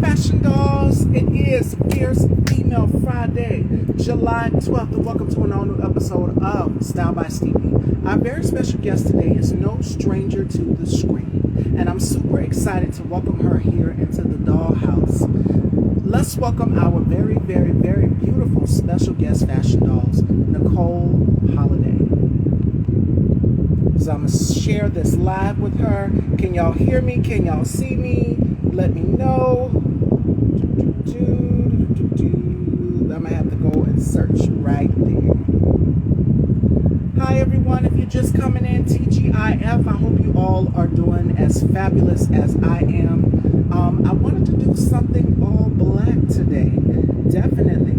Fashion Dolls, it is Fierce Female Friday, July 12th, and welcome to an all-new episode of Style by Stevie. Our very special guest today is no stranger to the screen, and I'm super excited to welcome her here into the dollhouse. Let's welcome our very, very, very beautiful special guest, Fashion Dolls, Nicole, Holliday. So I'm going to share this live with her. Can y'all hear me? Can y'all see me? Let me know. I'm going to have to go and search right there. Hi everyone, if you're just coming in, TGIF, I hope you all are doing as fabulous as I am. I wanted to do something all black today. Definitely.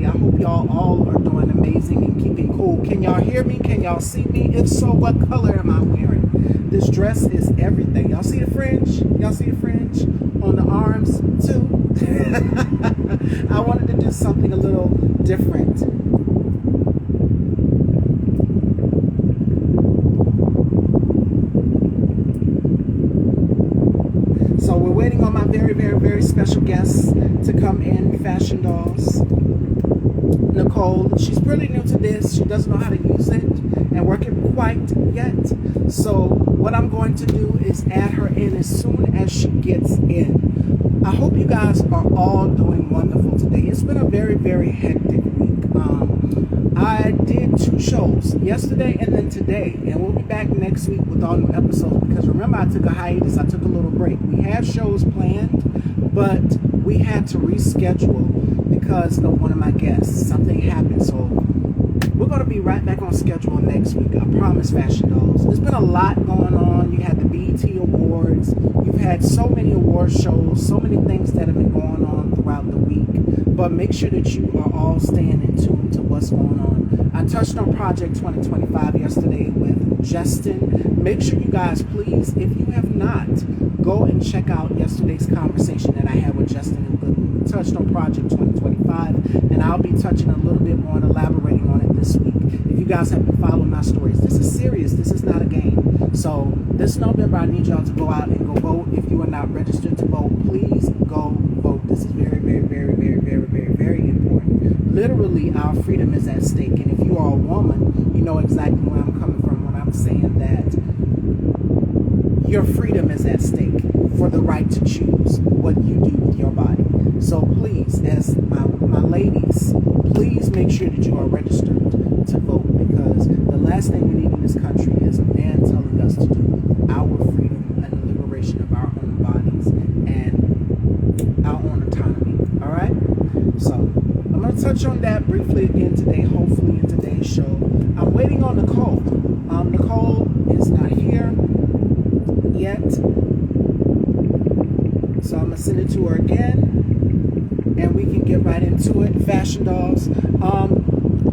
I hope y'all all are doing amazing and keeping cool. Can y'all hear me? Can y'all see me? If so, what color am I wearing? This dress is everything. Y'all see the fringe? Y'all see the fringe on the arms too? I wanted to do something a little different. So we're waiting on my very, very, very special guest to come in, Fashion Dolls. Nicole, she's pretty new to this. She doesn't know how to use it and work it quite yet. So what I'm going to do is add her in as soon as she gets in. I hope you guys are all doing wonderful today. It's been a very, very hectic week. I did 2 shows, yesterday and then today, and we'll be back next week with all new episodes because remember I took a hiatus, I took a little break. We had shows planned, but we had to reschedule because of one of my guests. Something happened, so we're going to be right back on schedule next week. I promise, Fashion Dolls. There's been a lot going on. You had the BET Awards. You've had so many award shows, so many things that have been going on throughout the week. But make sure that you are all staying in tune to what's going on. I touched on Project 2025 yesterday with Justin. Make sure you guys, please, if you have not, go and check out yesterday's conversation that I had with Justin and Goodwin. We touched on Project 2025, and I'll be touching a little bit more and elaborating on it this week. If you guys have been following my stories, this is serious. This is not a game. So this November, I need y'all to go out and go vote. If you are not registered to vote, please go vote. This is very, very, very, very, very, very, very important. Literally, our freedom is at stake. And if you are a woman, you know exactly where I'm coming from when I'm saying that your freedom is at stake for the right to choose what you do with your body. So please, as my ladies, please make sure that you are registered to vote, because the last thing we need in this country is a man telling us to do with our freedom and the liberation of our own bodies and our own autonomy. All right? So I'm going to touch on that briefly again today, hopefully in today's show. I'm waiting on Nicole. Nicole is not here yet. So I'm going to send it to her again, and we can get right into it. Fashion Dolls.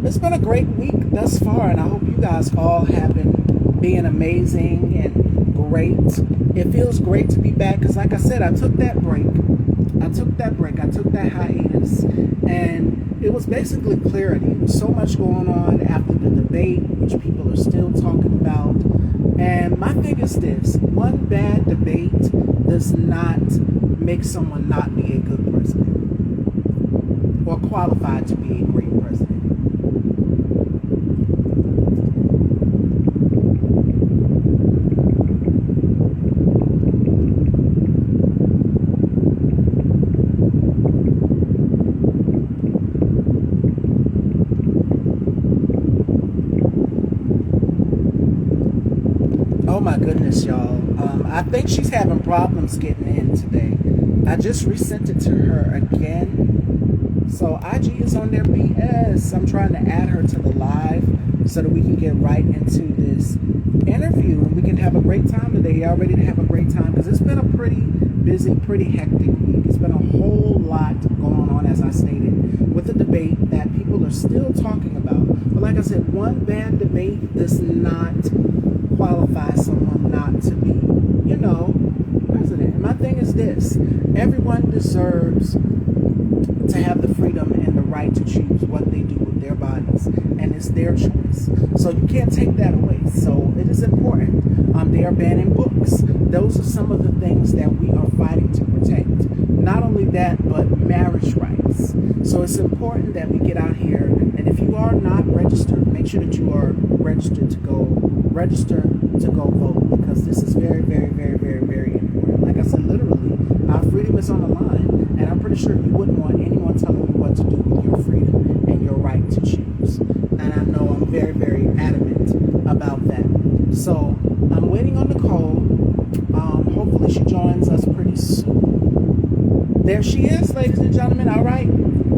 It's been a great week thus far, and I hope you guys all have been being amazing and great. It feels great to be back because, like I said, I took that hiatus, and it was basically clarity. There was so much going on after the debate, which people are still talking about. And my thing is this: one bad debate does not make someone not be a good president or qualified to be a great president. Oh my goodness, y'all. I think she's having problems getting in today. I just resent it to her again. So IG is on their BS. I'm trying to add her to the live so that we can get right into this interview and we can have a great time today. Y'all ready to have a great time? Because it's been a pretty busy, pretty hectic week. It's been a whole lot going on, as I stated, with the debate that people are still talking about. But like I said, one bad debate does not qualify someone not to be, president. And my thing is this: everyone deserves to have the freedom and the right to choose what they do with their bodies, and it's their choice. So you can't take that away. So it is important. They are banning books. Those are some of the things that we are fighting to protect. that, but marriage rights. So it's important that we get out here, and if you are not registered, make sure that you are register to go vote, because this is very, very, very, very, very important. Like I said, literally, our freedom is on the line, and I'm pretty sure you wouldn't want anyone telling you what to do with your freedom and your right to choose. And I know I'm very, very adamant about that. So I'm waiting on Nicole. Hopefully she joins us pretty soon. There she is, ladies and gentlemen. All right.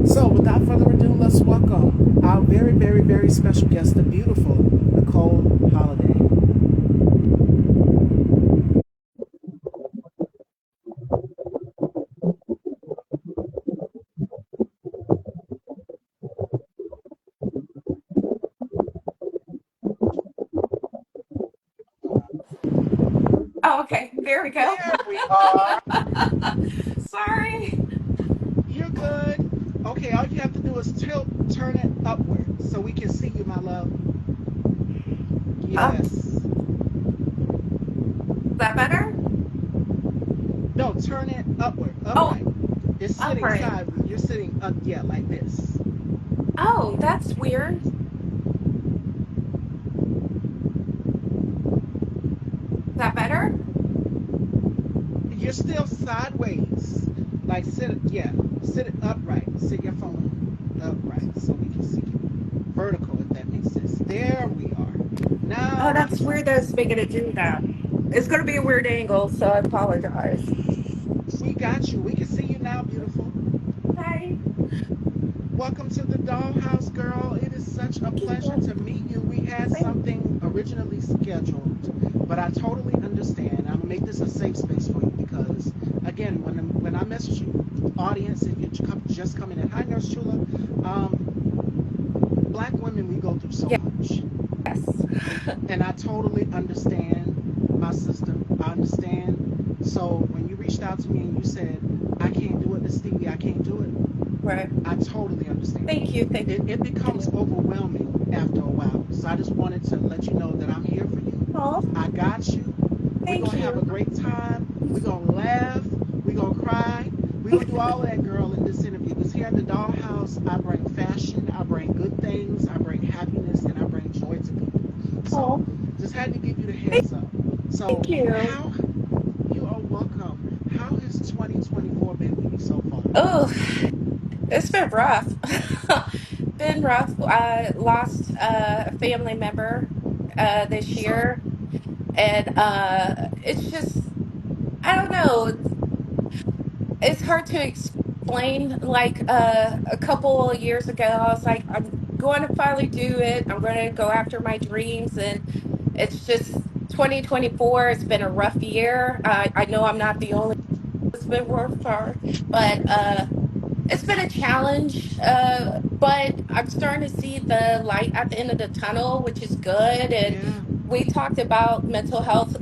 So without further ado, let's welcome our very, very, very special guest, the beautiful Nicole Holliday. Oh, okay. There we go. There we are. Sorry. You're good. Okay, all you have to do is turn it upward so we can see you, my love. Up. Yes. Is that better? No, turn it upward, Oh, upright. It's sitting upright. sideways. You're sitting up, yeah, like this. Oh, that's weird. Is that better? You're still sideways. Like sit it, yeah, sit it upright. Sit your phone upright so we can see you. Vertical, if that makes sense. There we are. Now Oh, we can that's see weird that you. it's making it do that. It's going to be a weird angle, so I apologize. We got you. We can see you now, beautiful. Hi. Welcome to the dollhouse, girl. It is such a pleasure to meet you. We had something originally scheduled, but I totally understand. I'm gonna make this a safe space for you because, again, when I message you, audience, if you're just coming in, hi, Nurse Chula. Black women, we go through so much, Yes. and I totally understand, my sister. I understand. So when you reached out to me and you said, I can't do it, Miss Stevie, I can't do it. Right. I totally Thank you. understand. Thank It becomes you. overwhelming after a while. So I just wanted to let you know that I'm here for you. Oh, I got you. We're thank going to have a you. great time. We're going to laugh. We're going to cry. We're going to do all of that, girl, in this interview. Because here at the dollhouse, I bring fashion, I bring good things, I bring happiness, and I bring joy to people. So Oh, just had to give you the heads up. So, thank you. how, you are welcome. How has 2024 been for you so far? Oh, it's been rough. Been rough. I lost a family member this Sorry. year, and it's just I don't know. It's hard to explain. Like a couple of years ago, I was like, I'm going to finally do it. I'm going to go after my dreams, and it's just 2024. It's been a rough year. I know I'm not the only one that's been rough, but it's been a challenge, but I'm starting to see the light at the end of the tunnel, which is good. And Yeah. we talked about mental health,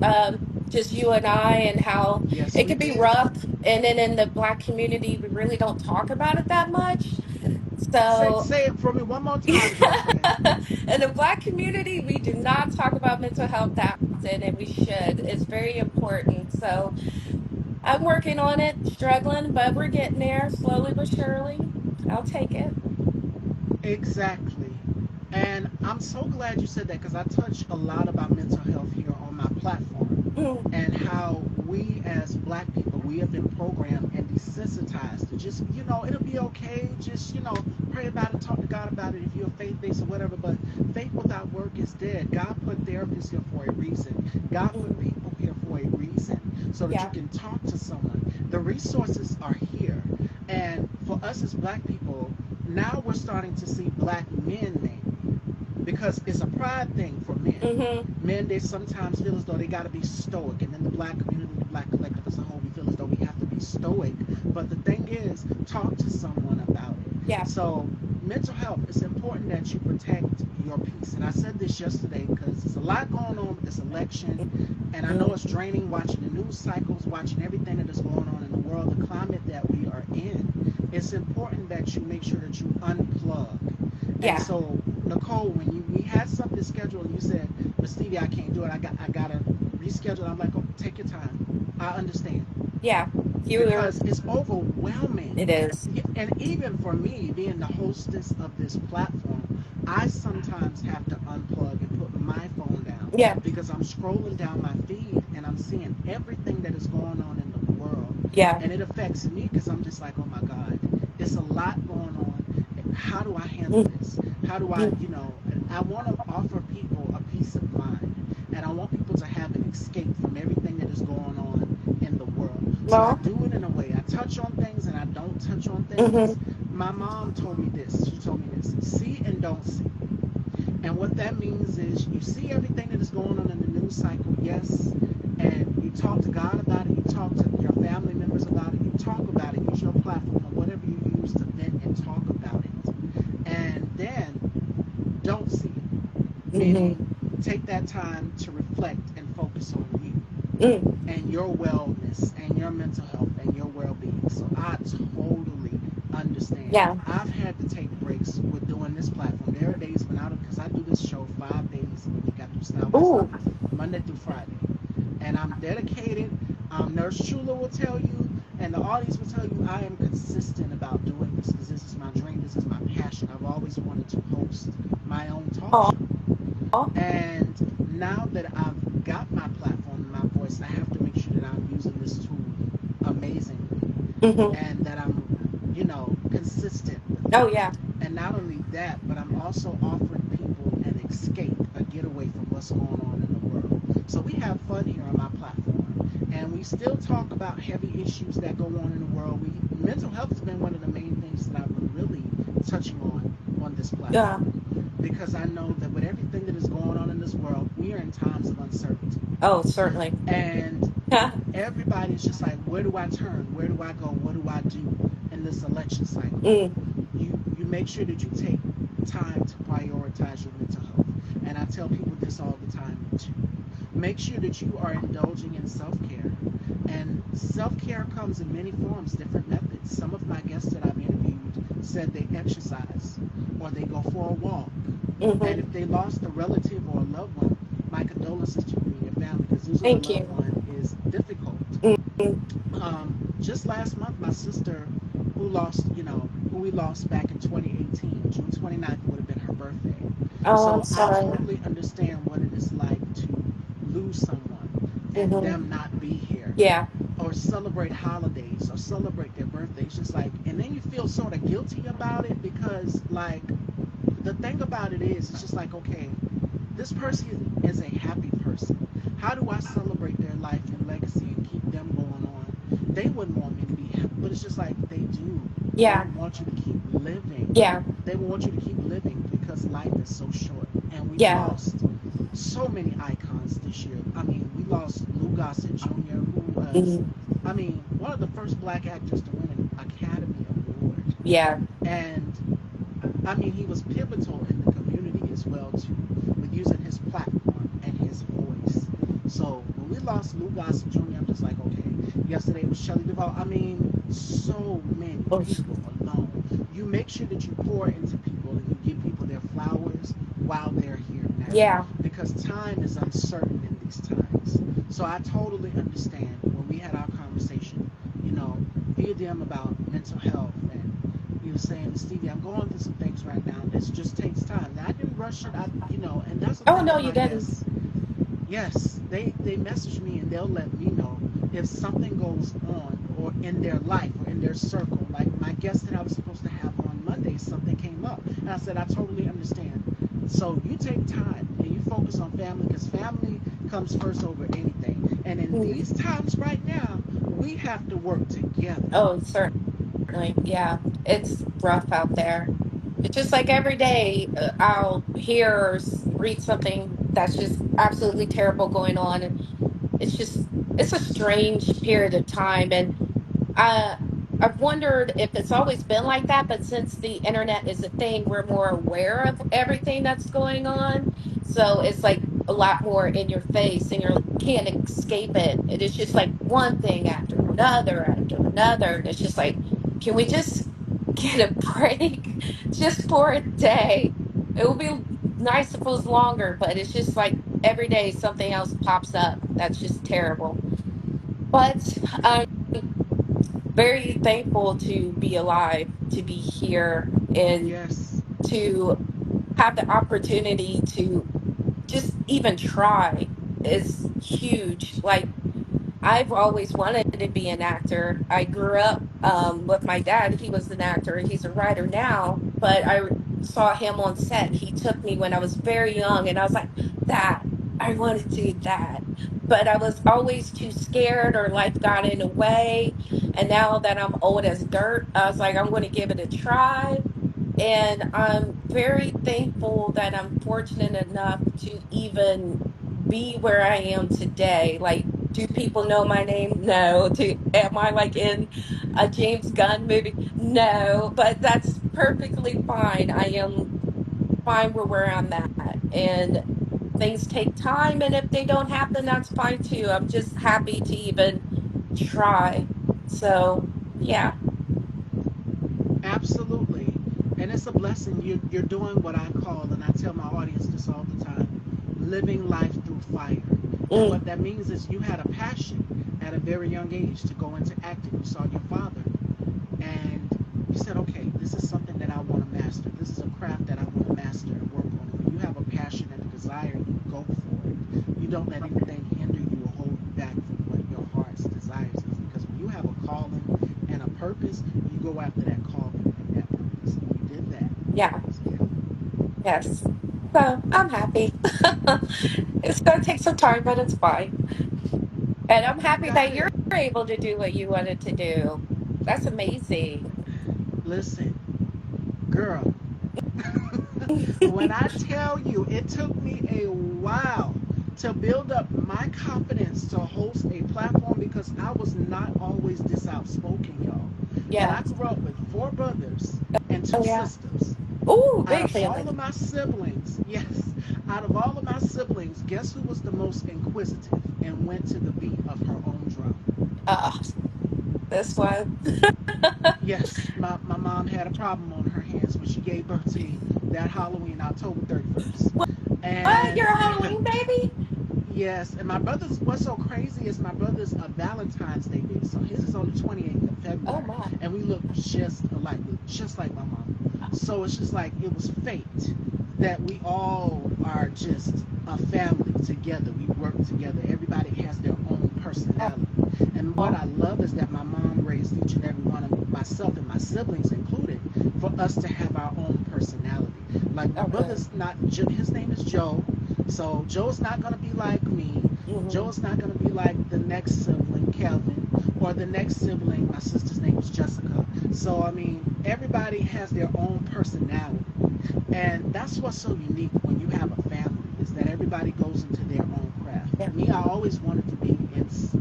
just you and I, and how Yes, it we can be did. rough. And then in the Black community, we really don't talk about it that much. Say So, say it for me one more in time, girlfriend. the Black community, we do not talk about mental health that often, and we should. It's very important. So, I'm working on it, struggling, but we're getting there slowly but surely. I'll take it. Exactly. And I'm so glad you said that because I touch a lot about mental health here on my platform Mm, and how we as black people, we have been programmed and desensitized to just, it'll be okay. Just, pray about it, talk to God about it if you're faith-based or whatever. But faith without work is dead. God put therapists here for a reason. God put mm, people here for a reason so that you yeah, can talk to someone. The resources are here. And for us as black people, now we're starting to see black men maybe because it's a pride thing for men. mm-hmm, Men, they sometimes feel as though they got to be stoic, and in the black community, the black collective as a whole, we feel as though we have to be stoic. But the thing is, talk to someone about yeah, it. So mental health, it's important that you protect your peace. And I said this yesterday because there's a lot going on with this election, and I know mm, it's draining watching the news cycles, watching everything that is going on in the world, the climate that we are in. It's important that you make sure that you unplug. And yeah, so, Nicole, when we had something scheduled, and you said, "But Stevie, I can't do it. I gotta reschedule." I'm like, "Oh, take your time. I understand." yeah. You're, because it's overwhelming. it is. And even for me, being the hostess of this platform, I sometimes have to unplug and put my phone down Yeah, because I'm scrolling down my feed and I'm seeing everything that is going on in the world. yeah. And it affects me because I'm just like, oh my God, it's a lot going on. How do I handle Mm, this? How do I, mm. I want to offer people a peace of mind. And I want people to have an escape from everything that is going on in the world. So I Well, do it in a way. I touch on things and I don't touch on things. mm-hmm. My mom told me this. She told me this. See and don't see. And what that means is you see everything that is going on in the news cycle, yes, and you talk to God about it, you talk to your family members about it, you talk about it, use your platform or whatever you use to vent and talk about it. And then don't see it, Mm-hmm. meaning take that time to reflect and focus on you Mm. and your wellness and your mental health and your well-being. So I totally understand. Yeah. I've had to take breaks with doing this platform. There are days when I don't, because I do this show 5 days a week. I do Style by Ooh. Style, Monday through Friday, and I'm dedicated. Nurse Chula will tell you, and the audience will tell you, I am consistent about doing this because this is my dream. This is my passion. I've always wanted to host my own talk Oh. show. And now that I've got my platform and my voice, I have to make sure that I'm using this tool amazingly Mm-hmm. and that I'm, consistent with Oh, it. yeah. And not only that, but I'm also offering people an escape, a getaway from what's going on in the world. So we have fun here on my platform. And we still talk about heavy issues that go on in the world. Mental health has been one of the main things that I've been really touching on this Yeah. platform because I know that with everything that is going on in this world, we are in times of uncertainty. Oh, certainly. And Yeah. everybody's just like, where do I turn? Where do I go? What do I do in this election cycle? Mm. You make sure that you take time to prioritize your mental health. And I tell people this all the time too. Make sure that you are indulging in self-care. And self-care comes in many forms, different methods. Some of my guests that I've interviewed said they exercise or they go for a walk. And Mm-hmm. if they lost a relative or a loved one, my condolences to you and your family because losing a Thank loved you. one is difficult. Mm-hmm. Just last month, my sister, who we lost back in 2018, June 29th would have been her birthday. Oh, I'm So I sorry. totally understand what it is like to lose someone and Mm-hmm. them not be here Yeah. or celebrate holidays or celebrate their birthdays. Just like, and then you feel sort of guilty about it because, like, the thing about it is, it's just like, okay, this person is a happy person. How do I celebrate their life and legacy and keep them going on? They wouldn't want me to be happy, but it's just like they do. They Yeah. want you to keep living. Yeah. They want you to keep living because life is so short. And we've Yeah. lost so many icons this year. I mean, we lost Lou Gossett Jr., who was, Mm. I mean, one of the first black actors to win an Academy Award. Yeah. And I mean, he was pivotal in the community as well too, with using his platform and his voice. So when we lost Lou Gossett Jr., I'm just like, okay. Yesterday was Shelley Duvall. I mean, so many Oh, people alone. You make sure that you pour into people and you give people their flowers while they're here now, yeah. because time is uncertain in these times. So I totally understand when we had our conversation, via them about mental health and you were saying, Stevie, I'm going through some things right now. This just takes time. Now, I didn't rush it. And that's the Oh, thing no, with you my didn't. guests. Yes, they message me and they'll let me know if something goes on or in their life or in their circle. Like my guest that I was supposed to have on Monday, something came up. And I said, I totally understand. So you take time and you focus on family because family comes first over anything. And in Mm. these times right now, we have to work together. Oh, certainly. Yeah. It's rough out there. It's just like every day I'll hear or read something that's just absolutely terrible going on. And it's just, it's a strange period of time. And Uh, I've wondered if it's always been like that, but since the internet is a thing, we're more aware of everything that's going on. So it's like a lot more in your face and you can't escape it. It is just like one thing after another. And it's just like, can we just get a break just for a day? It would be nice if it was longer, but it's just like every day something else pops up. That's just terrible. But very thankful to be alive, to be here, and Yes. to have the opportunity to just even try is huge. Like, I've always wanted to be an actor. I grew up with my dad. He was an actor. He's a writer now, but I saw him on set. He took me when I was very young, and I was like, that, I want to do that. But I was always too scared, or life got in the way. And now that I'm old as dirt, I was like, I'm going to give it a try. And I'm very thankful that I'm fortunate enough to even be where I am today. Like, do people know my name? No. Am I like in a James Gunn movie? No, but that's perfectly fine. I am fine with where I'm at. And things take time, and if they don't happen, that's fine too. I'm just happy to even try. So, yeah. Absolutely. And it's a blessing. You're doing what I call, and I tell my audience this all the time, living life through fire. And Mm, what that means is you had a passion at a very young age to go into acting. You saw your father, and you said, okay, this is something that I want to master. This is a craft that I want to master and work on. And when you have a passion and a desire, you go for it. You don't let anything hinder you or hold you back from what your heart's desires is. Because when you have a calling and a purpose, you go after that calling and that purpose. And you did that. yeah. So, yeah. Yes. So I'm happy. It's going to take some time, but it's fine. And I'm You happy got that it. you're able to do what you wanted to do. That's amazing. Listen, girl, when I tell you it took me a while to build up my confidence to host a platform because I was not always this outspoken, y'all. And I Yes. grew up with four brothers and two Oh, yeah. sisters. Ooh, Out big of all family. of my siblings, yes, out of all of my siblings, guess who was the most inquisitive and went to the beat of her own drum? Uh, this one. Yes, my mom had a problem on her hands when she gave birth to me that Halloween, October 31st. What? You're a And Halloween baby? yes, and my brother's, what's so crazy is my brother's a Valentine's Day baby. So his is on the 28th of Oh, February. my. And we look just alike, just like my mom. So it's just like it was fate that we all are just a family together. We work together. Everybody has their own personality. And what Oh, I love is that my mom raised each and every one of myself and my siblings included for us to have our own personality. Like my oh, good. brother's not, his name is Joe. So Joe's not going to be like me. Hmm. Joe's not going to be like the next sibling, Kelvin, or the next sibling, my sister's name is Jessica. So, I mean, everybody has their own personality. And that's what's so unique when you have a family is that everybody goes into their own craft. Yeah. For me, I always wanted to be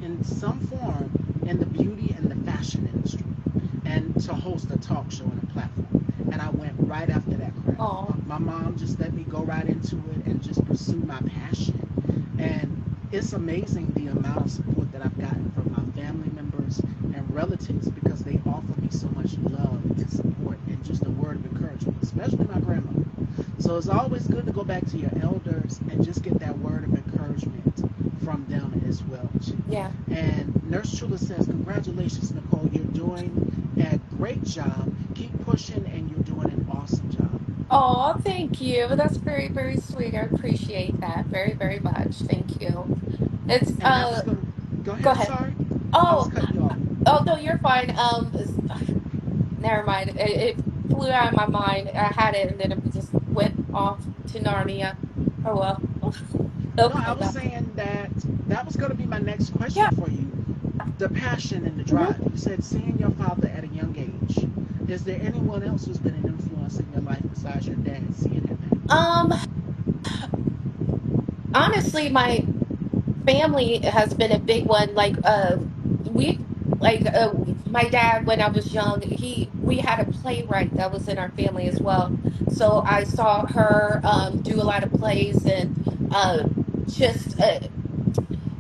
in some form in the beauty and the fashion industry and to host a talk show and a platform. And I went right after that craft. Oh, My mom just let me go right into it and just pursue my passion. And it's amazing the amount of support that I've gotten from my family members and relatives because they offer me so much love and support and just a word of encouragement, especially my grandmother. So it's always good to go back to your elders and just get that word of encouragement from them as well. yeah. And Nurse Chula says, congratulations, Nicole. You're doing a great job. Keep pushing and you're doing an awesome job. Oh, thank you. That's very, very sweet. I appreciate that very, very much. Thank you. It's And that was going to go Go ahead. ahead. Sorry, I was Oh, cutting you off. oh no, you're fine. Never mind. It flew out of my mind. I had it and then it just went off to Narnia. Oh well. It'll No, I come was back. saying that that was going to be my next question Yeah. for you. The passion and the Mhm. drive. You said seeing your father at a young age. Is there anyone else who's been an influence in your life besides your dad, seeing him? Um, Honestly, my family has been a big one. Like, we like my dad when I was young, we had a playwright that was in our family as well. So I saw her do a lot of plays and uh just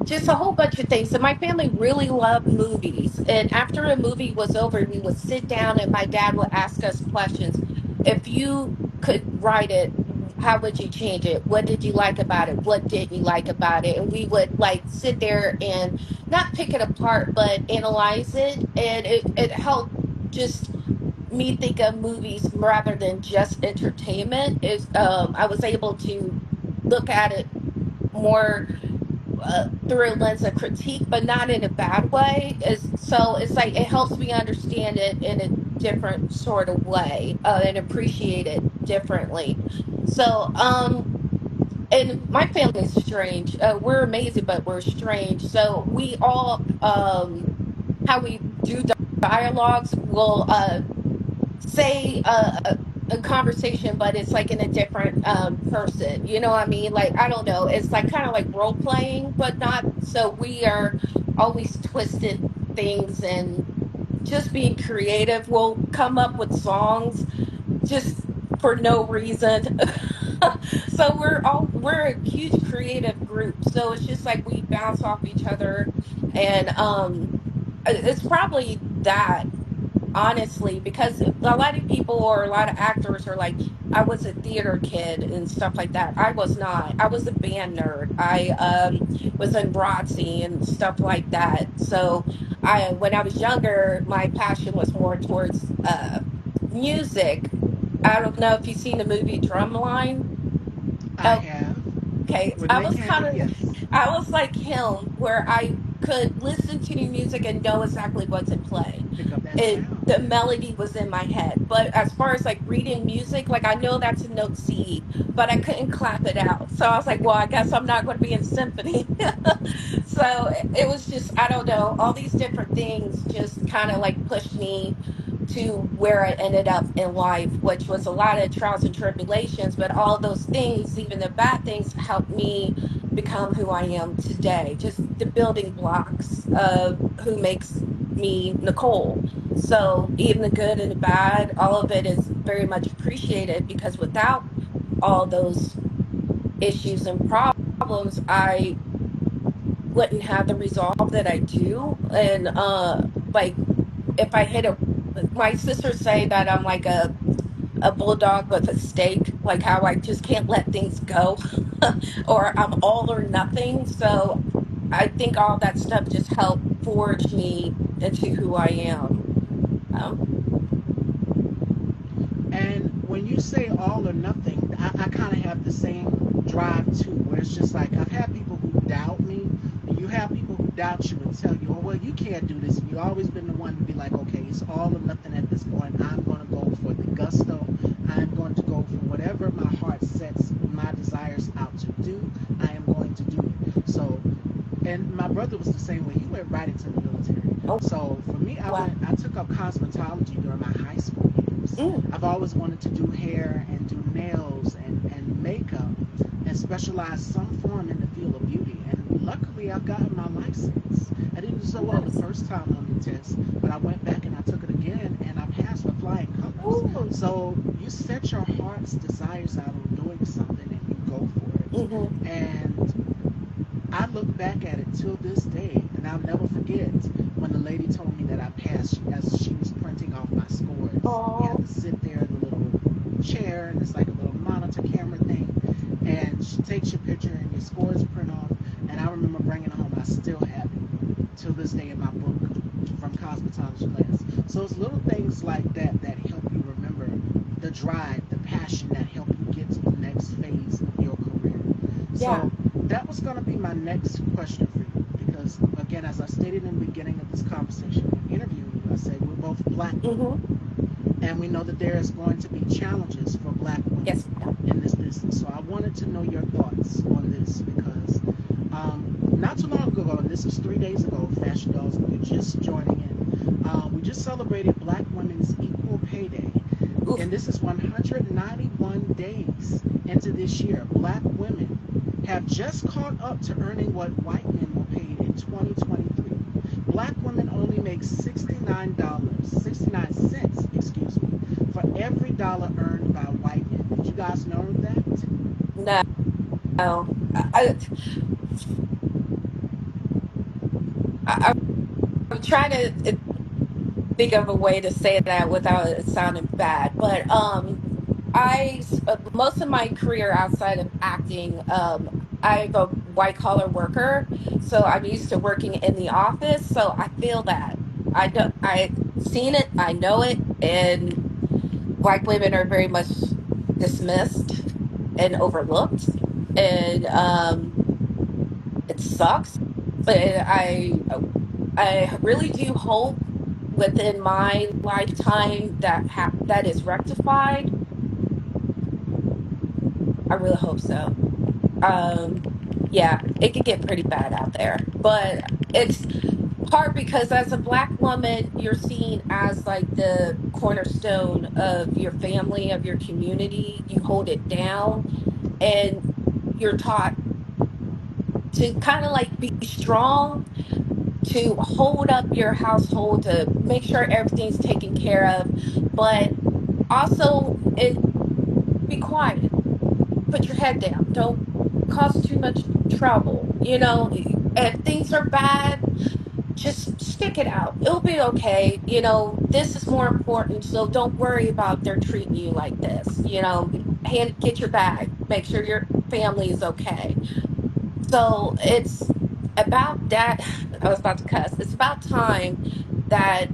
just a whole bunch of things. So my family really loved movies. And after a movie was over, we would sit down and my dad would ask us questions. If you could write it, how would you change it? What did you like about it? What didn't you like about it? And we would like sit there and not pick it apart, but analyze it. And it helped just me think of movies rather than just entertainment. Is I was able to look at it more through a lens of critique, but not in a bad way. Is so it's like it helps me understand it in a different sort of way and appreciate it differently. So and my family's strange. We're amazing, but we're strange. So we all how we do dialogues will say a conversation, but it's like in a different person. You know what I mean? Like I don't know. It's like kind of like role playing, but not. So we are always twisting things and just being creative. We'll come up with songs just for no reason. So we're a huge creative group. So it's just like we bounce off each other, and it's probably that honestly, because a lot of people or a lot of actors are like, I was a theater kid and stuff like that. I was not. I was a band nerd. I was in Brodsky and stuff like that. So I when I was younger, my passion was more towards music. I don't know if you've seen the movie Drumline. I have. Okay, With Nick Candy, yes. I was like him, where I could listen to new music and know exactly what to play. Pick up that It sound. the melody was in my head. But as far as like reading music, like I know that's a note C, but I couldn't clap it out. So I was like, well, I guess I'm not going to be in symphony. So it was just I don't know, all these different things just kind of like pushed me to where I ended up in life, which was a lot of trials and tribulations, but all those things, even the bad things, helped me become who I am today. Just the building blocks of who makes me Nicole. So even the good and the bad, all of it is very much appreciated because without all those issues and problems, I wouldn't have the resolve that I do. And like if I hit a my sisters say that I'm like a bulldog with a stake, like how I just can't let things go, or I'm all or nothing. So I think all that stuff just helped forge me into who I am. Um, And when you say all or nothing, I kind of have the same drive too, where it's just like I've had people who doubt me, and you have people who doubt you and tell you, oh, well, you can't do this. And you've always been the one to be like, okay, it's all or nothing at this point. I'm going to go for the gusto. I'm going to go for whatever my heart sets my desires out to do. I am going to do it. So, and my brother was the same way. He went right into the military. oh So for me, wow. I took up cosmetology during my high school years. Mm, I've always wanted to do hair and do nails and makeup and specialize some form in the field of beauty. And luckily, I've gotten my license. I didn't do so well the nice. first time on the test, but I went back and I took it again and I passed with flying colors. Ooh. So you set your heart's desires out on doing something and you go for Mm-hmm. it. And I look back at it till this day, and I'll never forget when the lady told me that I passed as she was printing off my scores. You have Oh, to sit there in the little chair, and it's like a little monitor camera thing, and she takes your picture and your scores print off. And I remember bringing it home. I still have it till this day in my book from cosmetology class. So it's little things like that that help you remember the drive, the passion that help you get to the next phase of your career. yeah. So that was going to be my next question for you because, again, as I stated in the beginning of this conversation, when interviewing you, I said we're both black Mm-hmm. women, and we know that there is going to be challenges for black women Yes, ma'am. in this business. So I wanted to know your thoughts on this because not too long ago, and this was 3 days ago, Fashion Dolls, if you're just joining in, we just celebrated Black Women's Equal Pay Day. Oof. And this is 191 days into this year. Black women have just caught up to earning what white men were paid in 2023. Black women only make $69, 69 cents, excuse me, for every dollar earned by white men. Did you guys know that? No. I, I, I'm trying to think of a way to say that without it sounding bad, but Most of my career outside of acting, I'm a white collar worker, so I'm used to working in the office. So I feel that I seen it, I know it, and black women are very much dismissed and overlooked, and it sucks. But I really do hope within my lifetime that is rectified. I really hope so. Um, yeah, it could get pretty bad out there, but it's hard because as a black woman, you're seen as like the cornerstone of your family, of your community. You hold it down, and you're taught to kind of like be strong, to hold up your household, to make sure everything's taken care of, but also be quiet, put your head down, don't cause too much trouble. If things are bad, just stick it out, it'll be okay. This is more important, so don't worry about they're treating you like this. Get your bag, make sure your family is okay. So it's about that. I was about to cuss. It's about time that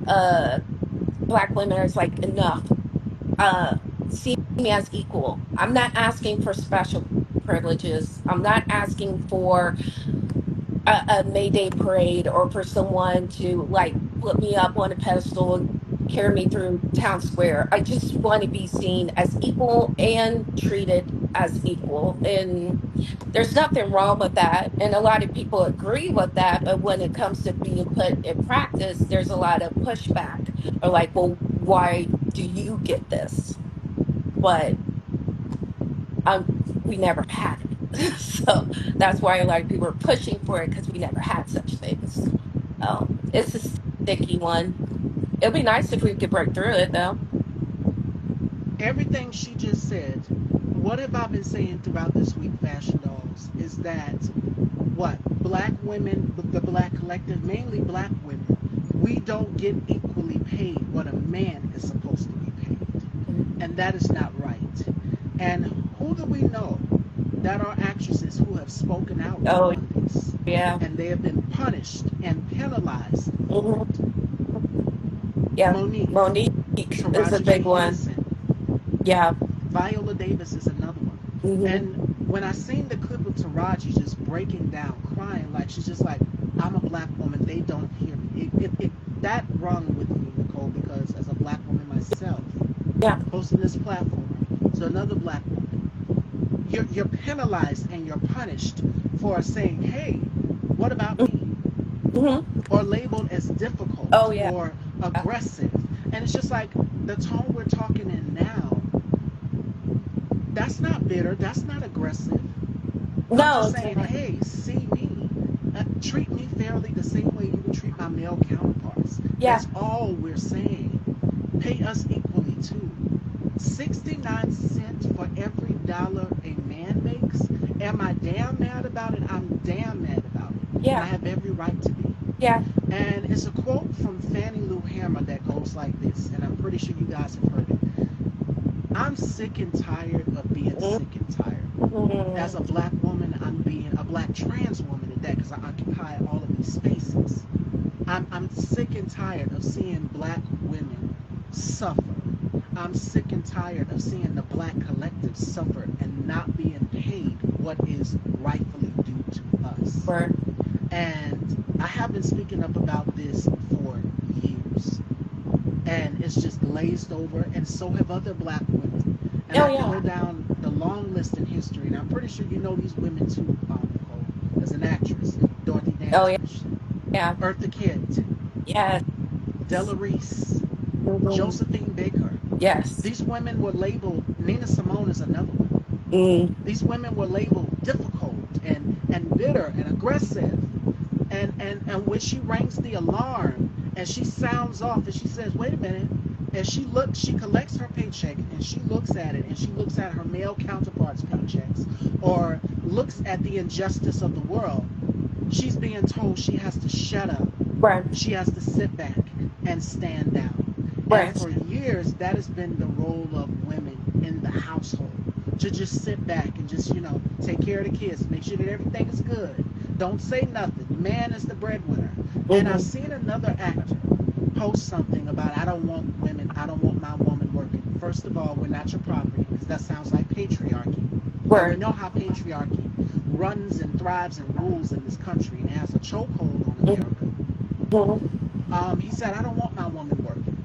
black women is like, enough. See me as equal. I'm not asking for special privileges. I'm not asking for a May Day parade or for someone to like put me up on a pedestal and carry me through town square. I just want to be seen as equal and treated as equal. And there's nothing wrong with that. And a lot of people agree with that. But when it comes to being put in practice, there's a lot of pushback, or like, well, why do you get this? But um, we never had it. So that's why a lot of people are pushing for it, because we never had such things. It's a sticky one. It'd be nice if we could break through it, though. Everything she just said, what have I been saying throughout this week, Fashion Dolls, is that what black women, the black collective, mainly black women, we don't get equally paid what a man is supposed to be paid. And that is not right. And who do we know that are actresses who have spoken out Oh, on this yeah. and they have been punished and penalized for Hmm. it? Yeah. Monique, Monique is a Taraji P. big one. Henson, Yeah. Viola Davis is another one. Hmm. And when I seen the clip of Taraji just breaking down, crying, like she's just like, I'm a black woman, they don't hear me. That rung with me, Nicole, because as a black woman myself, Yeah. hosting this platform to another black woman, you're penalized and you're punished for saying, hey, what about me? Hmm. Or labeled as difficult Oh, yeah. or aggressive. And it's just like the tone we're talking in now, that's not bitter, that's not aggressive. I'm No, just it's saying, not. hey, see me. Treat me fairly the same way you would treat my male counterparts. Yeah. That's all we're saying. Pay us equally too. 69 cents for every dollar a man makes. Am I damn mad about it? I'm damn mad about it. And Yeah. I have every right to be. Yeah. And it's a quote from Fannie Lou Hamer that goes like this, and I'm pretty sure you guys have heard it. I'm sick and tired of being sick and tired. As Hmm. a black woman, I'm being a black trans woman at that, because I occupy all of these spaces. I'm sick and tired of seeing black women suffer. I'm sick and tired of seeing the black collective suffer and not being paid what is rightfully due to us. Word. And I have been speaking up about this for years. And it's just glazed over, and so have other black women. And Oh, I can go yeah. down the long list in history, and I'm pretty sure you know these women too, Nicole, as an actress. Dorothy Oh, yeah. Dandridge, Yeah. Eartha Kitt, Yes. Della Reese, Hmm. Josephine Baker. Yes. These women were labeled, Nina Simone is another one. Mm. These women were labeled difficult and bitter and aggressive. And when she rings the alarm and she sounds off and she says, wait a minute, and she collects her paycheck and she looks at it and she looks at her male counterparts' paychecks or looks at the injustice of the world, she's being told she has to shut up. Right. She has to sit back and stand down. And Right. for years, that has been the role of women in the household to just sit back and just, take care of the kids, make sure that everything is good. Don't say nothing. Man is the breadwinner. And I've Mm-hmm. seen another actor post something about, I don't want my woman working. First of all, we're not your property, because that sounds like patriarchy. And we Word. know how patriarchy runs and thrives and rules in this country and has a chokehold on America. Mm-hmm. He said, I don't want my woman working.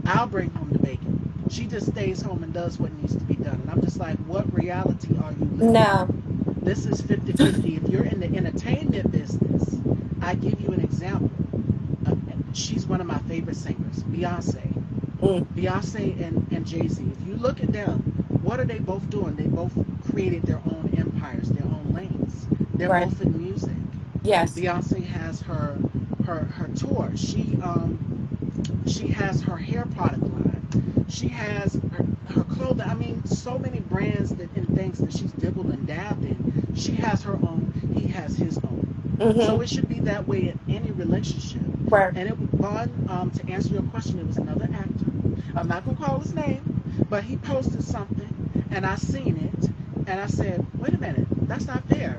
I'll bring home the bacon. She just stays home and does what needs to be done. And I'm just like, what reality are you living No. in? This is 50-50. If you're in the entertainment business, I give you an example. Uh, she's one of my favorite singers, Beyonce. Mm. Beyonce and Jay-Z. If you look at them, what are they both doing? They both created their own empires, their own lanes. They're Right. both in music. Yes. Beyonce has her tour. She has her hair product line. She has her clothing. I mean, so many brands and things that she's dibbled and dabbed in. She has her own. He has his own. So Mm-hmm. it should be that way in any relationship. Word. And it was fun. To answer your question, it was another actor. I'm not gonna call his name, but he posted something, and I seen it, and I said, "Wait a minute, that's not fair.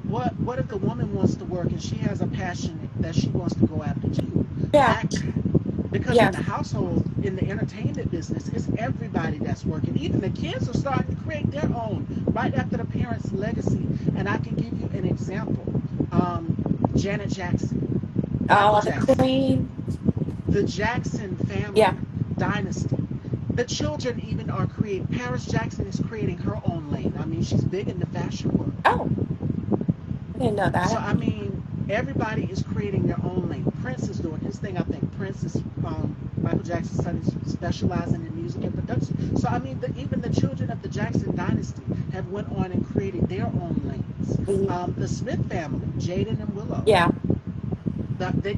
What if the woman wants to work and she has a passion that she wants to go after too? Yeah. Back that. Because in the Yes. household, in the entertainment business, it's everybody that's working. Even the kids are starting to create their own right after the parents' legacy. And I can give you an example. Janet Jackson, Michael Oh, the Jackson, queen. the Jackson family Yeah. dynasty. The children even are creating. Paris Jackson is creating her own lane. I mean, she's big in the fashion world. Oh, I didn't know So that. I mean, everybody is creating their own lane. Prince is doing his thing. I think Prince is Michael Jackson's son is specializing in music and production. So I mean, even the children of the Jackson dynasty have went on and created their own lanes. Mhm. The Smith family, Jaden and Willow, Yeah.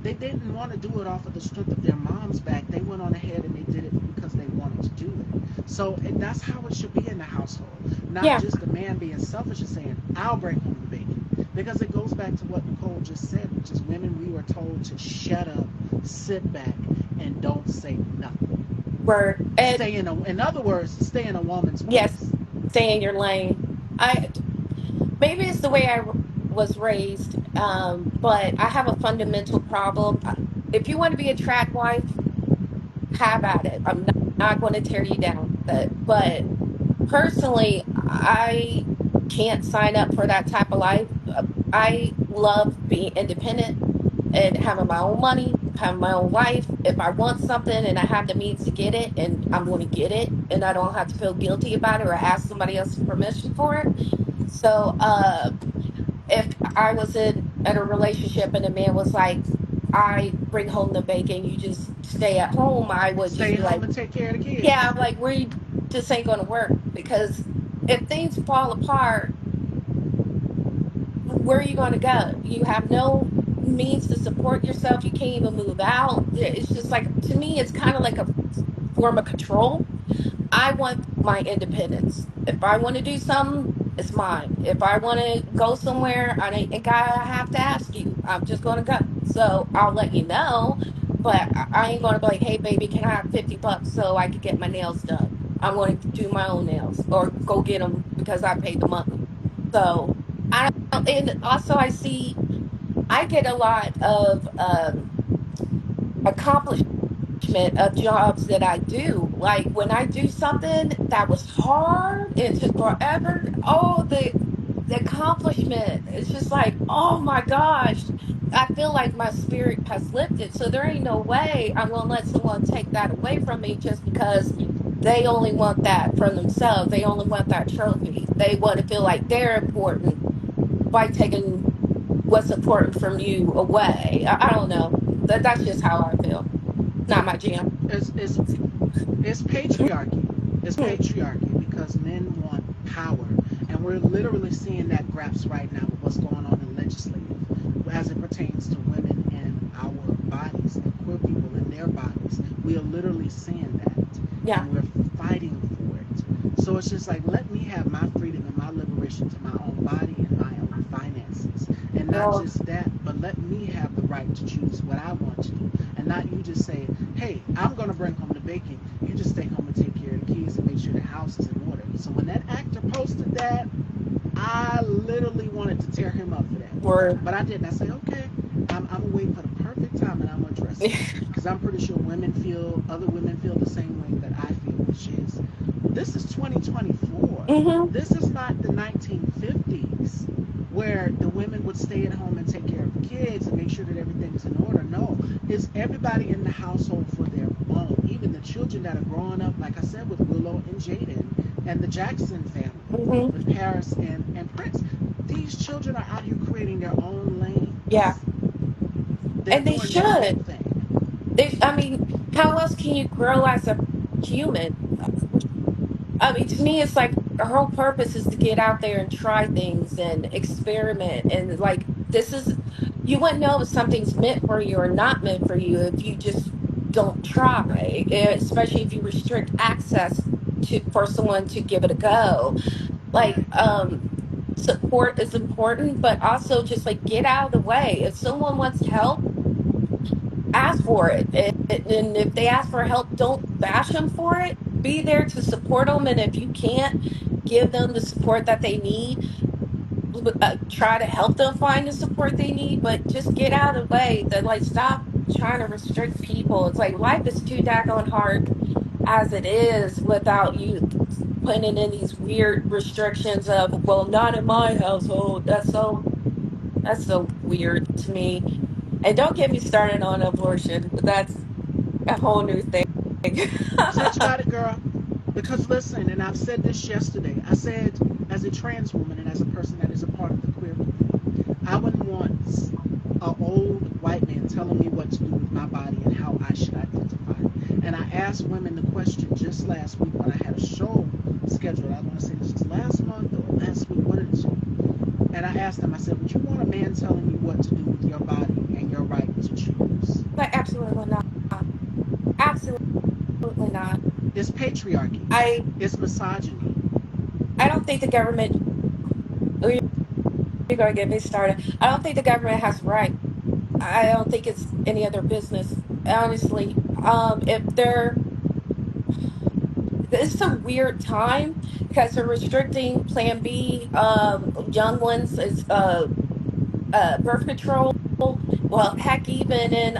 they didn't want to do it off of the strength of their mom's back. They went on ahead and they did it because they wanted to do it. So and that's how it should be in the household. Not Yeah. just the man being selfish and saying, I'll bring home the bacon. Because it goes back to what Nicole just said, which is women, we were told to shut up, sit back, and don't say nothing. Word. And In other words, stay in a woman's yes, place. stay in your lane. I maybe it's the way was raised, but I have a fundamental problem. If you want to be a track wife, have at it. I'm not going to tear you down. But personally, I can't sign up for that type of life. I love being independent and having my own money, having my own life. If I want something and I have the means to get it, and I'm going to get it, and I don't have to feel guilty about it or ask somebody else's permission for it. So, if I was in a relationship and a man was like, I bring home the bacon, you just stay at home, I would just Stay be like, home and take care of the yeah, kids. I'm like, we just ain't gonna work because if things fall apart, where are you gonna go? You have no means to support yourself. You can't even move out. It's just like, to me, it's kind of like a form of control. I want my independence. If I want to do something, it's mine. If I want to go somewhere, I gotta have to ask you. I'm just gonna go. So I'll let you know, but I ain't gonna be like, hey baby, can I have $50 so I could get my nails done? I'm going to do my own nails or go get them because I paid the money. So I don't, and also I get a lot of accomplishment of jobs that I do. Like when I do something that was hard and took forever, oh, the accomplishment. It's just like, oh my gosh. I feel like my spirit has lifted. So there ain't no way I'm gonna let someone take that away from me just because they only want that for themselves. They only want that trophy. They want to feel like they're important by taking what's important from you away. I don't know. That's just how I feel. Not my jam. It's, it's, it's patriarchy. It's Hmm. patriarchy because men want power. And we're literally seeing that graps right now with what's going on in legislative as it pertains to women in our bodies and queer people in their bodies. We are literally seeing that Yeah. and we're fighting for it. So it's just like, let me have my freedom and my liberation to my own body and my own finances. And not Well, just that, but let me have the right to choose what I want to do. And not you just say, hey, I'm going to bring home the bacon. You just stay home and take care of the kids and make sure the house is in order. So when that actor posted that, I literally wanted to tear him up for Word. that. But I didn't. I said, okay, I'm going to wait for the perfect time and I'm going to address it. Because I'm pretty sure other women feel the same way that I feel, which is, this is 2024. Hmm. This is not the 1950s where the women would stay at home and take care of the kids and make sure that everything is in order. No, it's everybody in the household for their own. Even the children that are growing up, like I said, with Willow and Jaden and the Jackson family, Hmm. with Paris and Prince. These children are out here creating their own Yeah. lanes. They're And they doing their own should. thing. I mean, how else can you grow as a human? I mean, to me, it's like our whole purpose is to get out there and try things and experiment. And like, you wouldn't know if something's meant for you or not meant for you if you just don't try, especially if you restrict access for someone to give it a go. Like, support is important, but also just like get out of the way. If someone wants help, ask for it. And if they ask for help, don't bash them for it. Be there to support them. And if you can't give them the support that they need, try to help them find the support they need. But just get out of the way. That like stop trying to restrict people. It's like life is too daggone hard as it is without you putting in these weird restrictions of, well, not in my household. That's so weird to me. And don't get me started on abortion. That's a whole new thing. Touch about it, girl. Because listen, and I've said this yesterday. I said, as a trans woman and as a person that is a part of the queer movement, I wouldn't want an old white man telling me what to do with my body and how I should identify. And I asked women the question just last week when I had a show scheduled. I want to say this was last month or last week, one of the two. And I asked them, I said, would you want a man telling you what to do with your body and your right to choose? But absolutely not. Absolutely not. It's patriarchy. I It's misogyny. I don't think the government. Oh, you're gonna get me started. I don't think the government has right. I don't think it's any other business. Honestly, if they're it's a weird time because they're restricting Plan B. Young ones is birth control. Well, heck, even in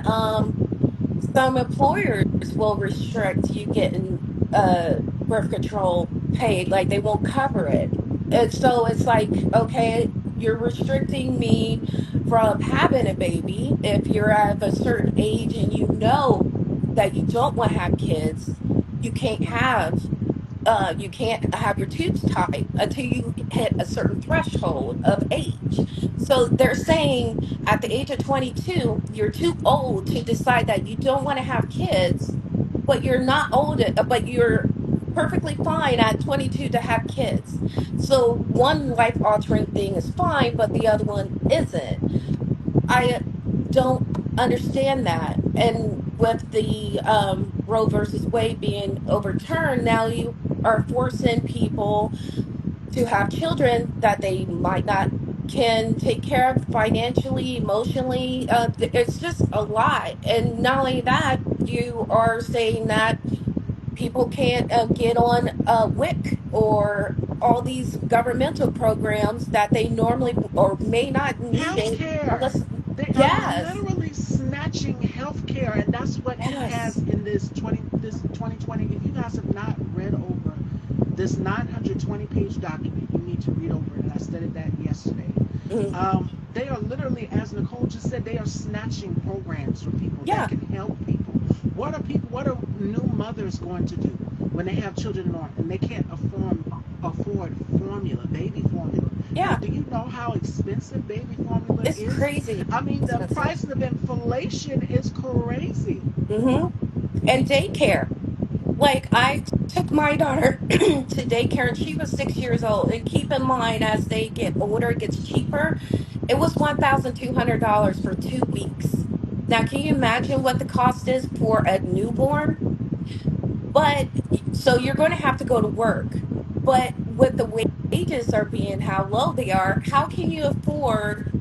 some employers will restrict you getting birth control paid, like they won't cover it. And so it's like, okay, you're restricting me from having a baby if you're of a certain age and you know that you don't want to have kids. You can't have your tubes tied until you hit a certain threshold of age. So they're saying at the age of 22, you're too old to decide that you don't want to have kids, but you're not old, but you're perfectly fine at 22 to have kids. So one life altering thing is fine, but the other one isn't. I don't understand that. And with the Roe versus Wade being overturned, now you are forcing people to have children that they might not can take care of financially, emotionally. It's just a lot. And not only that, you are saying that people can't get on WIC or all these governmental programs that they normally or may not need it Healthcare. unless, They are yes, literally snatching healthcare, and that's what he has yes. in this 2020. If you guys have not read over this 920-page document, you need to read over it. And I studied that yesterday. Mhm. They are literally, as Nicole just said, they are snatching programs from people that Yeah, can help people. What are new mothers going to do when they have children and they can't afford formula, baby formula? yeah. And do you know how expensive baby formula It's is? crazy I mean, the expensive. price of inflation is crazy. Hmm. And daycare. Like I took my daughter to daycare and she was 6 years old. And keep in mind, as they get older, it gets cheaper. It was $1,200 for 2 weeks. Now, can you imagine what the cost is for a newborn? But so you're going to have to go to work. But with the wages are being how low they are, how can you afford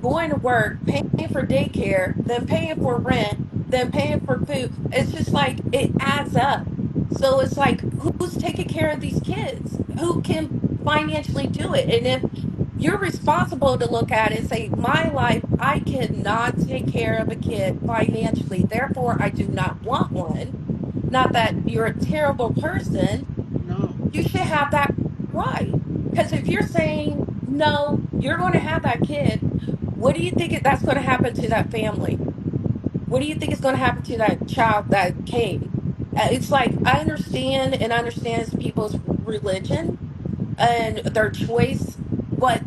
going to work, paying for daycare, then paying for rent, then paying for food? It's just like it adds up. So it's like, who's taking care of these kids? Who can financially do it? And if you're responsible to look at it and say, my life, I cannot take care of a kid financially. Therefore, I do not want one. Not that you're a terrible person. No. You should have that right. Because if you're saying, no, you're going to have that kid, what do you think that's going to happen to that family? What do you think is going to happen to that child that came? It's like I understand people's religion and their choice, but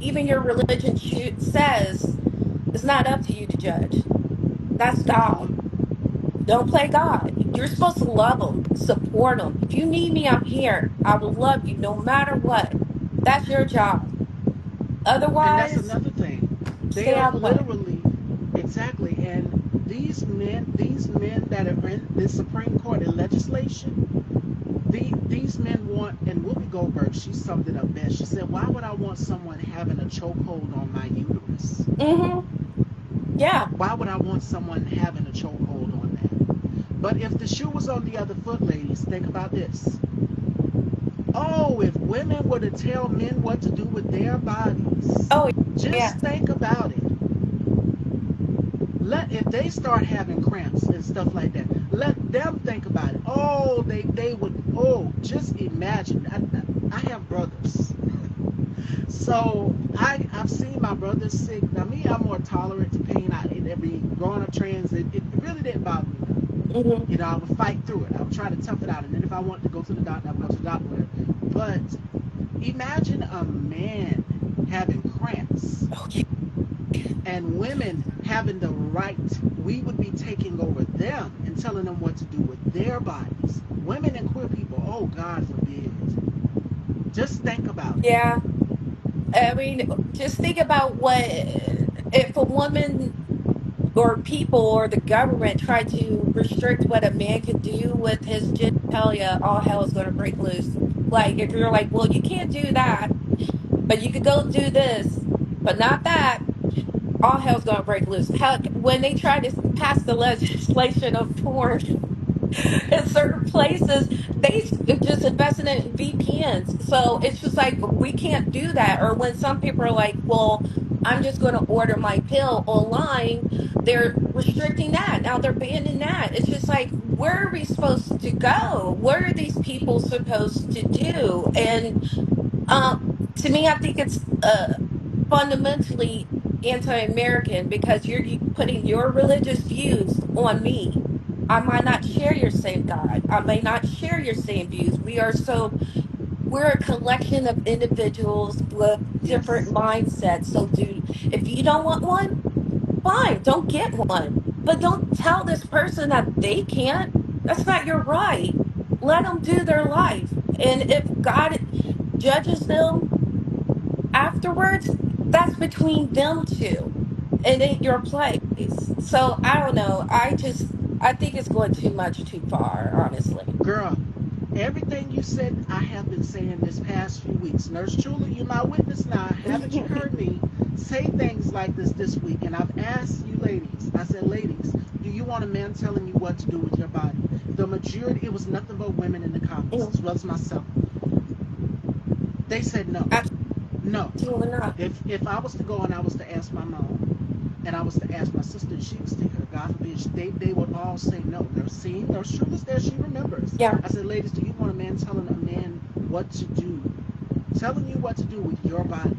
even your religion says it's not up to you to judge. That's God. No. Don't play God. You're supposed to love them, support them. If you need me, I'm here. I will love you no matter what. That's your job. And that's Otherwise, another thing. They stay are out of the way. literally, exactly, and these men that are in the Supreme Court and legislation, these men want, and Whoopi Goldberg, she summed it up best. She said, "Why would I want someone having a chokehold on my uterus? Mm-hmm. Yeah. Why would I want someone having a chokehold on that?" But if the shoe was on the other foot, ladies, think about this. Oh, if women were to tell men what to do with their bodies, Oh, just yeah. think about it. Let if they start having cramps and stuff like that, let them think about it. Oh, they would. Oh, just imagine. I have brothers, so I've seen my brothers sick. Now me, I'm more tolerant to pain. Every growing up trans, it really didn't bother me. Mm-hmm. You know, I would fight through it. I would try to tough it out, and then if I wanted to go to the doctor, I would go to the doctor with it. But imagine a man having cramps Oh, and women having the right. We would be taking over them and telling them what to do with their bodies. Women and queer people, oh God forbid. Just think about it. yeah. I mean, just think about what if a woman or people or the government try to restrict what a man can do with his genitalia, all hell is going to break loose. Like, if you're like, well, you can't do that, but you could go do this, but not that, all hell's going to break loose. Hell, when they try to pass the legislation of porn in certain places, just investing in VPNs. So it's just like we can't do that. Or when some people are like, "Well, I'm just going to order my pill online," they're restricting that. Now they're banning that. It's just like, where are we supposed to go? What are these people supposed to do? And uh, to me, I think it's fundamentally anti-American because you're putting your religious views on me. I might not share your same God. I may not share your same views. We're a collection of individuals with different Yes. mindsets. So, dude, if you don't want one, fine, don't get one. But don't tell this person that they can't. That's not your right. Let them do their life. And if God judges them afterwards, that's between them two. It ain't your place. So I don't know. I think it's going too much too far, honestly. Girl, everything you said, I have been saying this past few weeks. Nurse Julie, you're my witness now. Haven't you heard me say things like this week? And I've asked you ladies, I said, ladies, do you want a man telling you what to do with your body? The majority, it was nothing but women in the comments, as well as myself. They said no. No. Absolutely not. If I was to go and I was to ask my mom, and I was to ask my sister, and she was to her, God forbid, they would all say no. They're seeing, their truth is there, she remembers. Yeah. I said, ladies, do you want a man telling a man what to do? Telling you what to do with your body.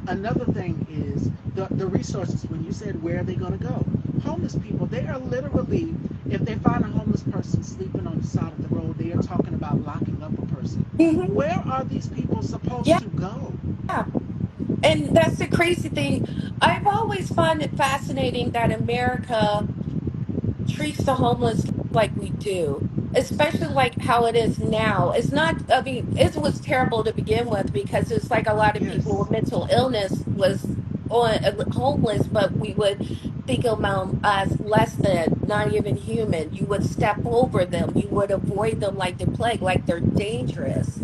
Another thing is the resources. When you said where are they going to go? Homeless people, they are literally, if they find a homeless person sleeping on the side of the road, they are talking about locking up a person. Hmm. Where are these people supposed Yeah. to go? And that's the crazy thing. I've always found it fascinating that America treats the homeless like we do, especially like how it is now. It's not, I mean, it was terrible to begin with because it's like a lot of people Yes. with mental illness was on homeless, but we would think of them as less than, not even human. You would step over them, you would avoid them like the plague, like they're dangerous.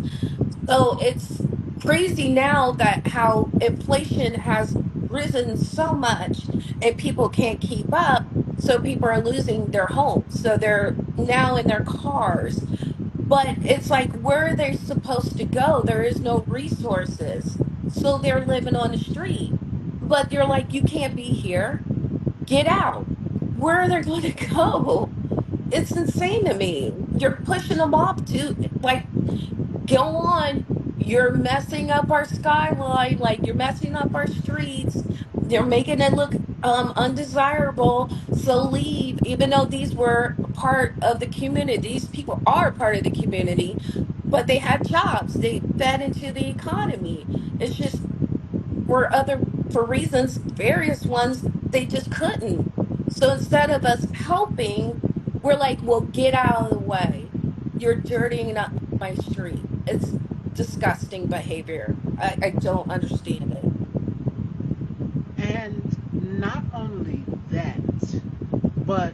So it's crazy now that how inflation has risen so much and people can't keep up. So people are losing their homes. So they're now in their cars. But it's like, where are they supposed to go? There is no resources. So they're living on the street. But you're like, you can't be here. Get out. Where are they going to go? It's insane to me. You're pushing them off to, like, go on. You're messing up our skyline, like you're messing up our streets. They're making it look undesirable. So leave, even though these were part of the community. These people are part of the community, but they had jobs. They fed into the economy. It's just for reasons, various ones, they just couldn't. So instead of us helping, we're like, well, get out of the way. You're dirtying up my street. It's disgusting behavior. I don't understand it. And not only that, but